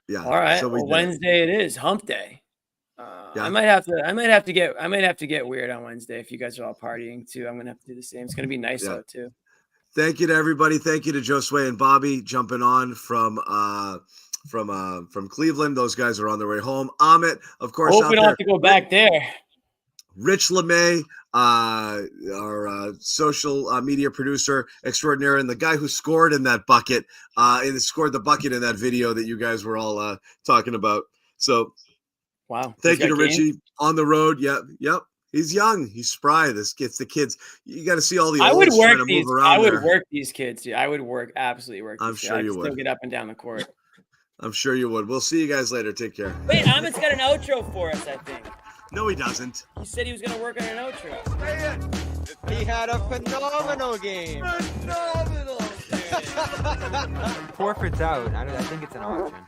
Yeah. All right. So well, Wednesday it is hump day. I might have to get weird on Wednesday if you guys are all partying too. I'm gonna have to do the same. It's gonna be nice out too. Thank you to everybody. Thank you to Josue and Bobby jumping on from Cleveland. Those guys are on their way home. Amit, of course. Hope we don't have to go back there. Rich LeMay, our social media producer extraordinaire, and the guy who scored in that bucket, scored the bucket in that video that you guys were all talking about. So, wow. Thank you to Richie on the road. Yep. He's young. He's spry. This gets the kids. You got to see all the olds trying to move around. I would work these kids. Dude. I would absolutely work. I'm sure you would. Still get up and down the court. I'm sure you would. We'll see you guys later. Take care. Wait, Amit's got an outro for us, I think. No, he doesn't. He said he was going to work on an outro. He had a phenomenal game. Horford's out. I think it's an option.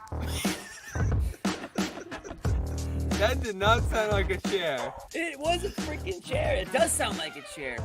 That did not sound like a chair. It was a freaking chair. It does sound like a chair.